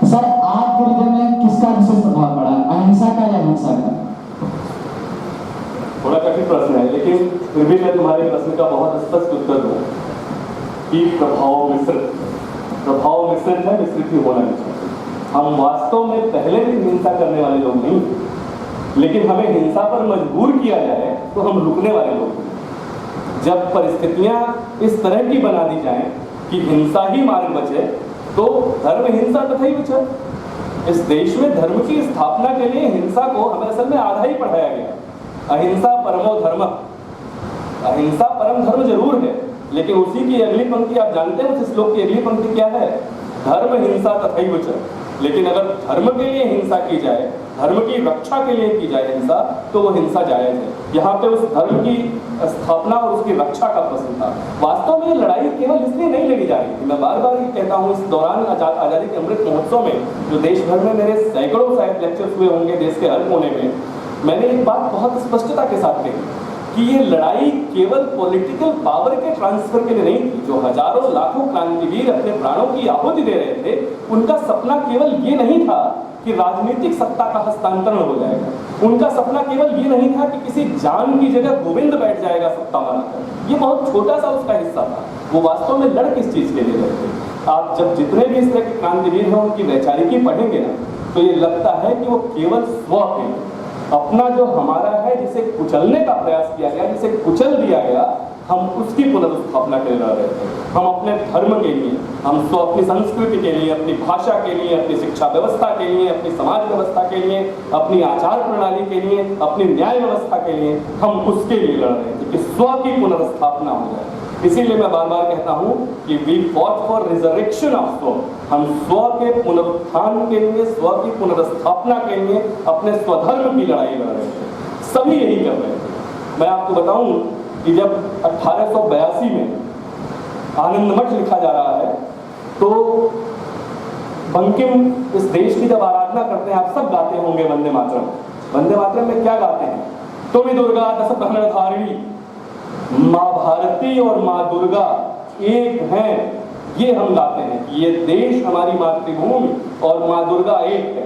सर आपके हृदय में किसका विशेष प्रभाव पड़ा, अहिंसा का या हिंसा का? थोड़ा कठिन प्रश्न है, लेकिन फिर भी मैं तुम्हारे प्रश्न का बहुत स्पष्ट उत्तर दूं कि प्रभाव मिश्रित है, मिश्रित ही होना नहीं चाहिए। हम वास्तव में पहले भी हिंसा करने वाले लोग नहीं, लेकिन हमें हिंसा पर मजबूर किया जाए तो हम रुकने वाले लोग नहीं। जब परिस्थितियां इस तरह की बना दी जाएं कि हिंसा ही मार्ग बचे, तो धर्म हिंसा तथा ही बचा। इस देश में धर्म की स्थापना के लिए हिंसा को हमें असल में आधा ही पढ़ाया गया। अहिंसा परमो धर्म, अहिंसा परम धर्म जरूर है, लेकिन उसी की अगली पंक्ति आप जानते हैं उस श्लोक की अगली पंक्ति क्या है? धर्म हिंसा तथैव च। लेकिन अगर धर्म के लिए हिंसा की जाए, धर्म की रक्षा के लिए की जाए हिंसा, तो वो हिंसा जायज है। यहाँ पे उस धर्म की स्थापना और उसकी रक्षा का प्रश्न था। वास्तव में लड़ाई केवल इसलिए नहीं लड़ी जा रही थी। मैं बार बार ये कहता हूँ, इस दौरान आज़ादी के अमृत महोत्सव में जो देश भर में मेरे सैकड़ों शायद लेक्चर्स हुए होंगे देश के हर कोने में, मैंने एक बात बहुत स्पष्टता के साथ कही कि ये लड़ाई केवल पॉलिटिकल पावर के ट्रांसफर के लिए नहीं थी। जो हजारों लाखों क्रांतिवीर अपने प्राणों की आहुति दे रहे थे, उनका सपना केवल ये नहीं था कि राजनीतिक सत्ता का हस्तांतरण हो जाएगा। उनका सपना केवल ये नहीं था कि किसी जान की जगह गोविंद बैठ जाएगा सत्ता बनाकर। ये बहुत छोटा सा उसका हिस्सा था। वो वास्तव में लड़ किस चीज के लिए लड़ते? आप जब जितने भी इस तरह के क्रांतिवीर हैं उनकी वैचारिकी पढ़ेंगे ना, तो ये लगता है कि वो केवल स्व के अपना जो हमारा है, जिसे कुचलने का प्रयास किया गया, जिसे कुचल दिया गया, हम उसकी पुनर्स्थापना के लिए लड़ रहे थे। हम अपने धर्म के लिए, हम अपनी संस्कृति के लिए, अपनी भाषा के लिए, अपनी शिक्षा व्यवस्था के लिए, अपनी समाज व्यवस्था के लिए, अपनी आचार प्रणाली के लिए, अपनी न्याय व्यवस्था के लिए, हम उसके लिए लड़ रहे थे कि स्व की पुनर्स्थापना हो जाए। इसीलिए मैं बार बार कहता हूं कि we fought for resurrection of स्व। हम स्व के पुनरुत्थान के लिए, स्व की पुनर्स्थापना के लिए अपने स्वधर्म की लड़ाई लड़ रहे थे। सभी यही कर रहे थे। मैं आपको बताऊं कि जब 1882 में आनंद मठ लिखा जा रहा है, तो बंकिम इस देश की जब आराधना कल्पना करते हैं, आप सब गाते होंगे वंदे मातरम। वंदे मातरम में क्या गाते हैं? तुम दुर्गा दस प्रहर धारिणी, माँ भारती और माँ दुर्गा एक हैं, ये हम गाते हैं कि ये देश हमारी मातृभूमि और माँ दुर्गा एक है।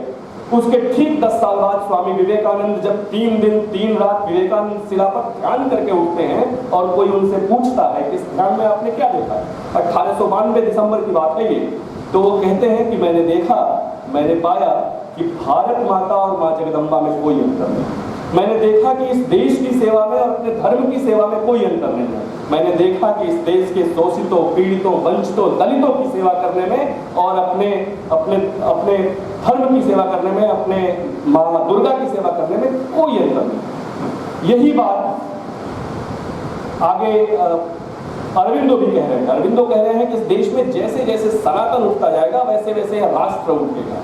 उसके ठीक 10 साल बाद स्वामी विवेकानंद जब 3 दिन 3 रात विवेकानंद शिला पर ध्यान करके उठते हैं और कोई उनसे पूछता है कि इस ध्यान में आपने क्या देखा, 1892 दिसंबर की बात है ये, तो वो कहते हैं कि मैंने पाया कि भारत माता और माँ जगदम्बा में कोई अंतर नहीं। मैंने देखा कि इस देश की सेवा में और अपने धर्म की सेवा में कोई अंतर नहीं है। मैंने देखा कि इस देश के शोषितों, पीड़ितों, वंचितों, दलितों की सेवा करने में और अपने धर्म की सेवा करने में, अपने माँ दुर्गा की सेवा करने में कोई अंतर नहीं। यही बात आगे अरविंदो भी कह रहे हैं। अरविंदो कह रहे हैं कि इस देश में जैसे जैसे सनातन उठता जाएगा वैसे वैसे राष्ट्र उठेगा।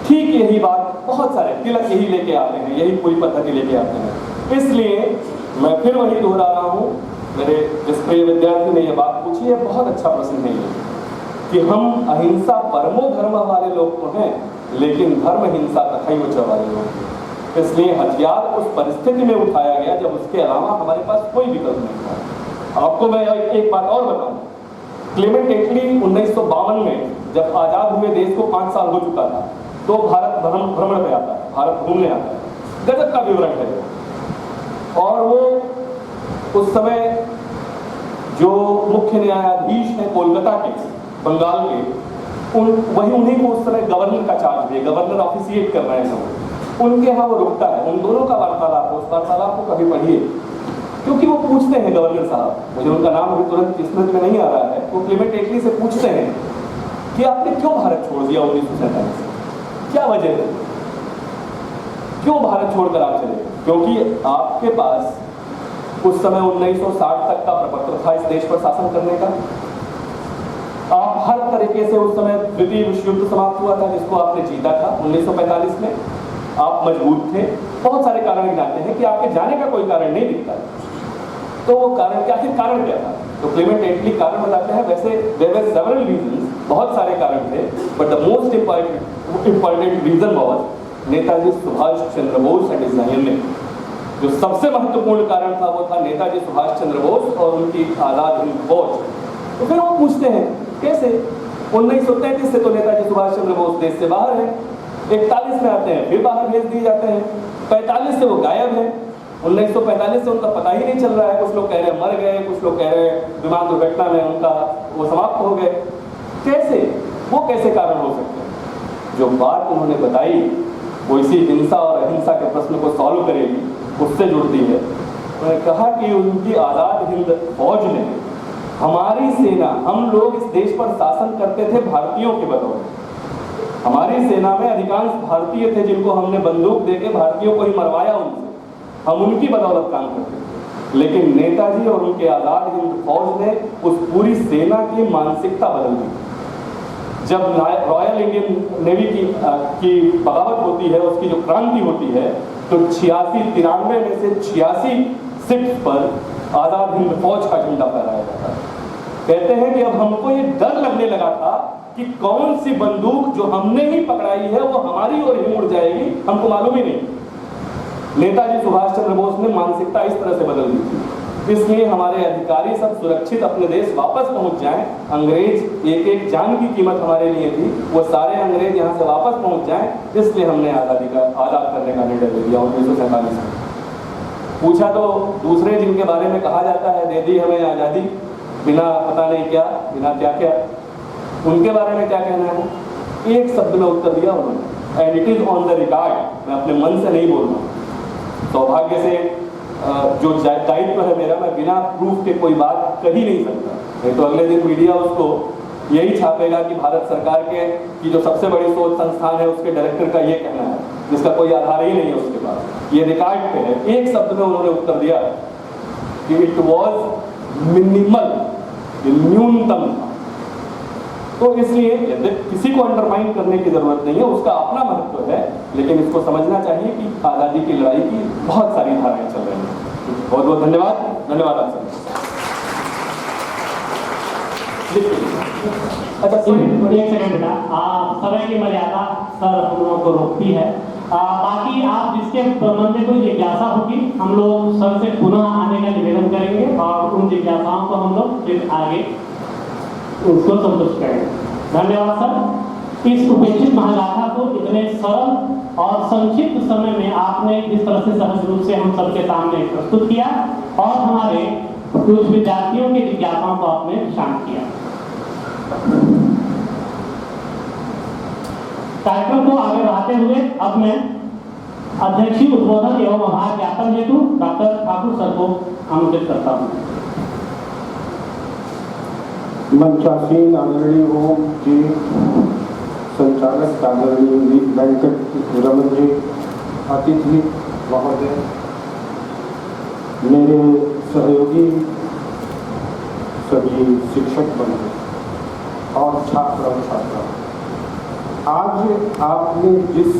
ठीक यही बात बहुत सारे तिलक यही लेके आते हैं, यही पूरी पद्धति लेके आते हैं। इसलिए मैं फिर वही दोहरा रहा हूँ, मेरे जिस प्रिय विद्यार्थी ने यह बात पूछी है, बहुत अच्छा प्रश्न है ये, कि हम अहिंसा परमो धर्म वाले लोग तो हैं, लेकिन धर्म हिंसा तथैव च वाले लोग हैं। इसलिए हथियार उस परिस्थिति में उठाया गया जब उसके अलावा हमारे पास कोई विकल्प नहीं था। आपको मैं एक बात और बताऊं, क्लेमेंट एटली 1952 में जब आजाद हुए देश को 5 साल हो चुका था, तो भारत भ्रमण पे आता है, भारत घूमने आता है। गजब का विवरण है वो। और वो उस समय जो मुख्य न्यायाधीश हैं कोलकाता के, बंगाल के, उन्हीं को उस समय गवर्नर का चार्ज दिया, गवर्नर ऑफिशिएट कर रहे हैं। उनके यहाँ वो रुकता है, उन दोनों का वार्तालाप, उस वार्तालाप को कभी पढ़िए, क्योंकि वो पूछते हैं गवर्नर साहब, मुझे उनका नाम अभी तुरंत किस्मत में नहीं आ रहा है, वो क्लेमेंट एटली से पूछते हैं कि आपने क्यों भारत छोड़ दिया 1947 से, क्या वजह है, क्यों भारत छोड़कर आप चले? क्योंकि आपके पास उस समय 1960 तक का प्रपत्र था इस देश पर शासन करने का। आप हर तरीके से उस समय द्वितीय विश्व युद्ध समाप्त हुआ था जिसको आपने जीता था 1945 में, आप मजबूत थे। बहुत सारे कारण गिनाते हैं कि आपके जाने का कोई कारण नहीं दिखता, तो वो कारण क्या था? तो क्लेमेंट एटली कारण बताते हैं, वैसे देयर वर सेवरल रीजंस, बहुत सारे कारण थे, but the most important reason was Netaji Subhash Chandra Bose and his lion. जो सबसे महत्वपूर्ण कारण था वो था नेताजी सुभाष चंद्र बोस और उनकी आजाद हिंद फौज। तो फिर वो पूछते हैं कैसे? 1933 से तो नेताजी सुभाष चंद्र बोस देश से बाहर है, 41 में आते हैं फिर बाहर भेज दिए जाते हैं, 45 से वो गायब है, 1945 से उनका पता ही नहीं चल रहा है। कुछ लोग कह रहे हैं मर गए, कुछ लोग कह रहे हैं विमान दुर्घटना में उनका वो समाप्त हो गए। कैसे? वो कैसे कारण हो सकते हैं? जो बात उन्होंने बताई वो इसी हिंसा और अहिंसा के प्रश्न को सॉल्व करेगी, उससे जुड़ती है। उन्होंने कहा कि उनकी आज़ाद हिंद फौज ने, हमारी सेना, हम लोग इस देश पर शासन करते थे भारतीयों के बदौलत। हमारी सेना में अधिकांश भारतीय थे जिनको हमने बंदूक देके भारतीयों को ही मरवाया उनसे, हम उनकी बदौलत काम करते थे। लेकिन नेताजी और उनके आज़ाद हिंद फौज ने उस पूरी सेना की मानसिकता बदल दी। जब रॉयल इंडियन नेवी की बगावत होती है, उसकी जो क्रांति होती है, तो 93 में से 86 शिप्स पर आज़ाद हिंद फौज का झंडा फहराया जाता है। कहते हैं कि अब हमको ये डर लगने लगा था कि कौन सी बंदूक जो हमने ही पकड़ाई है वो हमारी ओर ही मुड़ जाएगी, हमको मालूम ही नहीं। नेताजी सुभाष चंद्र बोस ने मानसिकता इस तरह से बदल दी थी। इसलिए हमारे अधिकारी सब सुरक्षित अपने देश वापस पहुंच जाएं। अंग्रेज एक जान की कीमत हमारे लिए थी, वो सारे अंग्रेज यहाँ से वापस पहुंच जाएं। इसलिए हमने आज़ाद करने का निर्णय ले लिया 1947 में। पूछा तो दूसरे जिनके बारे में कहा जाता है दे दी हमें आज़ादी बिना पता नहीं क्या, बिना क्या क्या, उनके बारे में क्या कहना है? एक शब्द में उत्तर दिया उन्होंने, and it is on the record. मैं अपने मन से नहीं बोल रहा हूँ। सौभाग्य से जो दायित्व है मेरा, मैं बिना प्रूफ के कोई बात कह ही नहीं सकता, नहीं तो अगले दिन मीडिया उसको यही छापेगा कि भारत सरकार की जो सबसे बड़ी शोध संस्थान है उसके डायरेक्टर का ये कहना है, जिसका कोई आधार ही नहीं है उसके पास। ये रिकॉर्ड पे है। एक शब्द में उन्होंने उत्तर दिया कि इट वॉज मिनिमल, न्यूनतम था। तो इसलिए किसी को अंडरमाइन करने की जरूरत नहीं है, उसका अपना महत्व है, लेकिन इसको समझना चाहिए कि आज़ादी की लड़ाई की बहुत सारी धाराएं चल रही हैं। बहुत बहुत धन्यवाद। धन्यवाद आप सब। अच्छा एक सेकंड बेटा, समय की मर्यादा सर हम लोगों को रोकती है। बाकी आप जिसके मन में कोई जिज्ञासा होगी हम लोग सर से पुनः आने का निवेदन करेंगे और उन जिज्ञासाओं को हम लोग फिर आगे उसको संतुष्ट करेंगे। धन्यवाद सर। इस उपेक्षित महागाथा को इतने सरल और संक्षिप्त समय में आपने जिस तरह से सहज रूप से हम सबके सामने प्रस्तुत किया और हमारे कुछ विद्यार्थियों की जिज्ञासाओं को आपने शांत किया। कार्यक्रम को आगे बढ़ाते हुए अब मैं अध्यक्षीय उद्बोधन एवं आभार ज्ञापन हेतु डॉक्टर ठाकुर सर को आमंत्रित करता हूँ। मंचासीन आदरणीय ओम जी, संचालक आदरणीय वेंकट रमन जी, अतिथि महोदय, मेरे सहयोगी सभी शिक्षक बंधु और छात्र और छात्रा, आज आपने जिस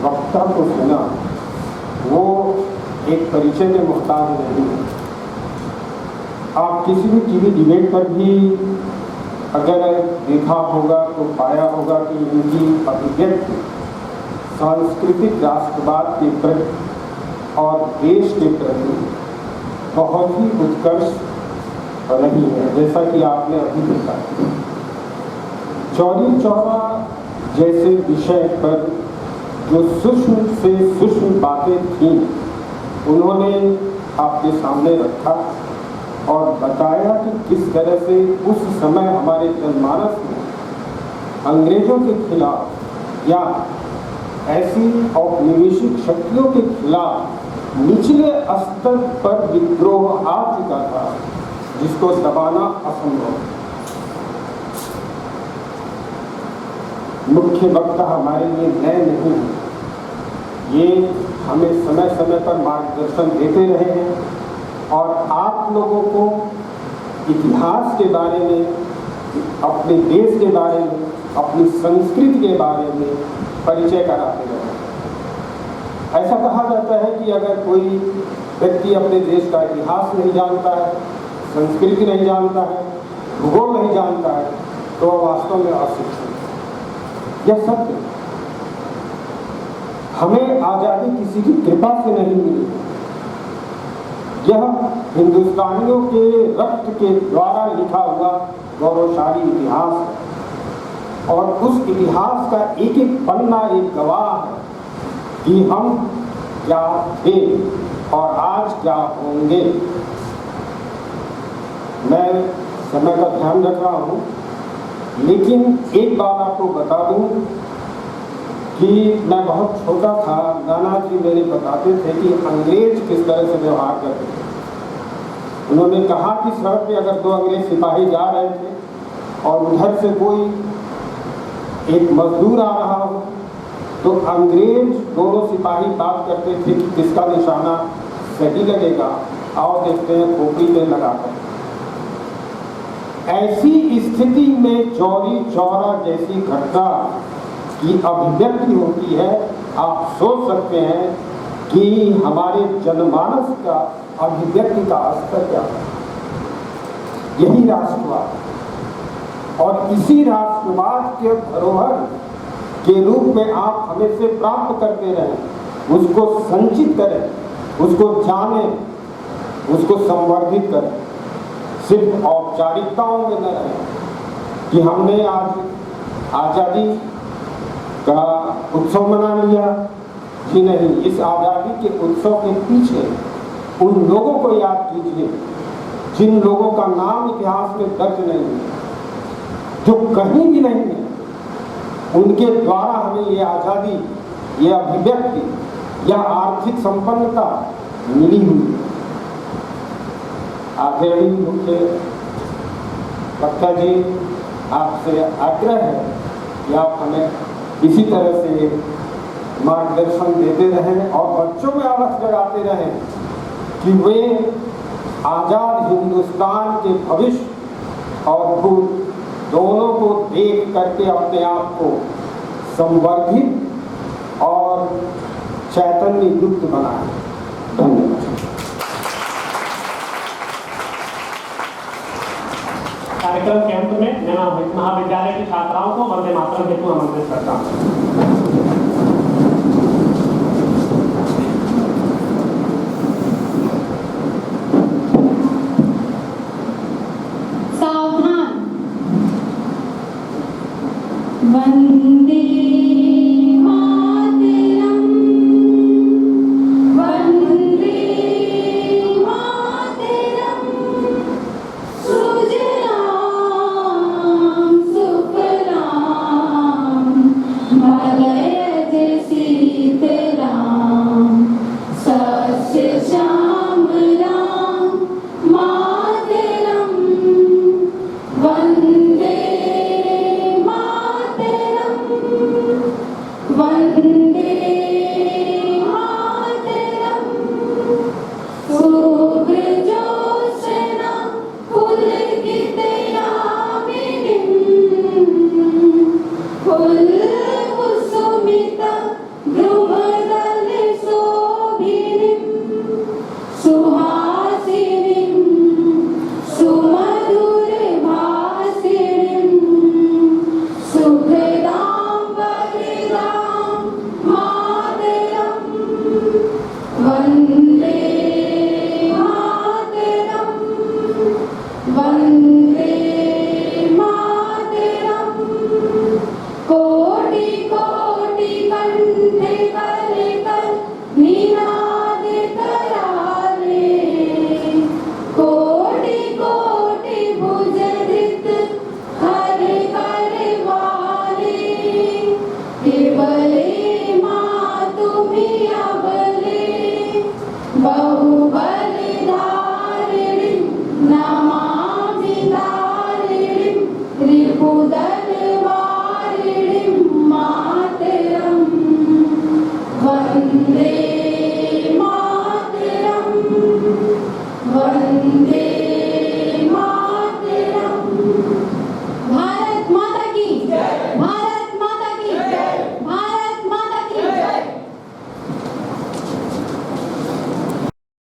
वक्ता को सुना वो एक परिचय के मोहताज नहीं है। आप किसी भी टीवी डिबेट पर भी अगर देखा होगा तो पाया होगा कि इनकी अभिव्यक्ति सांस्कृतिक राष्ट्रवाद के प्रति और देश के प्रति बहुत ही उत्कर्ष रही है, जैसा कि आपने अभी देखा। चौरी चौरा जैसे विषय पर जो सूक्ष्म से सूक्ष्म बातें थीं उन्होंने आपके सामने रखा और बताया कि किस तरह से उस समय हमारे जनमानस में अंग्रेजों के खिलाफ या ऐसी औपनिवेशिक शक्तियों के खिलाफ निचले स्तर पर विद्रोह आ चुका था जिसको दबाना असंभव। मुख्य वक्ता हमारे लिए नए नहीं हैं, ये हमें समय समय पर मार्गदर्शन देते रहे हैं और आप लोगों को इतिहास के बारे में, अपने देश के बारे में, अपनी संस्कृति के बारे में परिचय कराते रहे। ऐसा कहा जाता है कि अगर कोई व्यक्ति अपने देश का इतिहास नहीं जानता है, संस्कृति नहीं जानता है, भूगोल नहीं जानता है तो वह वास्तव में अशिक्षित है। यह सत्य। हमें आज़ादी किसी की कृपा से नहीं मिली, यह हिंदुस्तानियों के रक्त के द्वारा लिखा हुआ गौरवशाली इतिहास है और उस इतिहास का एक एक पन्ना एक गवाह है कि हम क्या थे और आज क्या होंगे। मैं समय का ध्यान रख रहा हूँ, लेकिन एक बात आपको बता दूं कि मैं बहुत छोटा था, नाना जी मेरे बताते थे कि अंग्रेज किस तरह से व्यवहार करते थे। उन्होंने कहा कि सड़क पे अगर दो अंग्रेज सिपाही जा रहे थे और उधर से कोई एक मजदूर आ रहा हो तो अंग्रेज दोनों सिपाही बात करते थे कि किसका निशाना सही लगेगा, आओ देखते हैं खोपड़ी में लगाकर। ऐसी स्थिति में चौरी चौरा जैसी घटना की अभिव्यक्ति होती है। आप सोच सकते हैं कि हमारे जनमानस का अभिव्यक्ति का स्तर क्या है। यही राष्ट्रवाद और इसी राष्ट्रवाद के धरोहर के रूप में आप हमें से प्राप्त करते रहें, उसको संचित करें, उसको जानें, उसको संवर्धित करें। सिर्फ औपचारिकताओं में न रहें कि हमने आज आज़ादी का उत्सव मना लिया कि नहीं। इस आज़ादी के उत्सव के पीछे उन लोगों को याद कीजिए जिन लोगों का नाम इतिहास में दर्ज नहीं है, जो कहीं भी नहीं है। उनके द्वारा हमें ये आज़ादी, ये अभिव्यक्ति या आर्थिक संपन्नता मिली हुई है। आदरणीय मुख्य वक्ता जी, आपसे आग्रह है कि आप हमें इसी तरह से मार्गदर्शन देते रहें और बच्चों में आवाज़ जगाते रहें कि वे आज़ाद हिंदुस्तान के भविष्य और भूत दोनों को देख करके अपने आप को संवर्धित और चैतन्य युक्त बनाएं। धन्यवाद। कार्यक्रम मैं महाविद्यालय की छात्राओं को वंदे मातरम हेतु आमंत्रित करता हूँ। सावधान। वंदे मातरम, वंदे मातरम, सुजलाम सुफलाम मलयज शीतलाम सस्य श्यामलाम मातरम। वंदे मातरम, वंदे मातरम, शुभ्रजोत्स्ना पुलकितयामिनीं फुल्लकुसुमिता द्रुमदलशोभिनीं सुहासिनीं सुमधुरभाषिणीं सुखदां वरदां मातरम्। वंदे मातरम, वंदे मातरम, कोटि कोटि कंठे कर कर निनाद करारे, कोटि कोटि भुज धृत हर कर वाले, केवले माँ तुम्ही अबले बहुबलधारिणीं नमामि तारिणीं रिपुदलवारिणीं मातरम्। वंदे मातरम, वंदे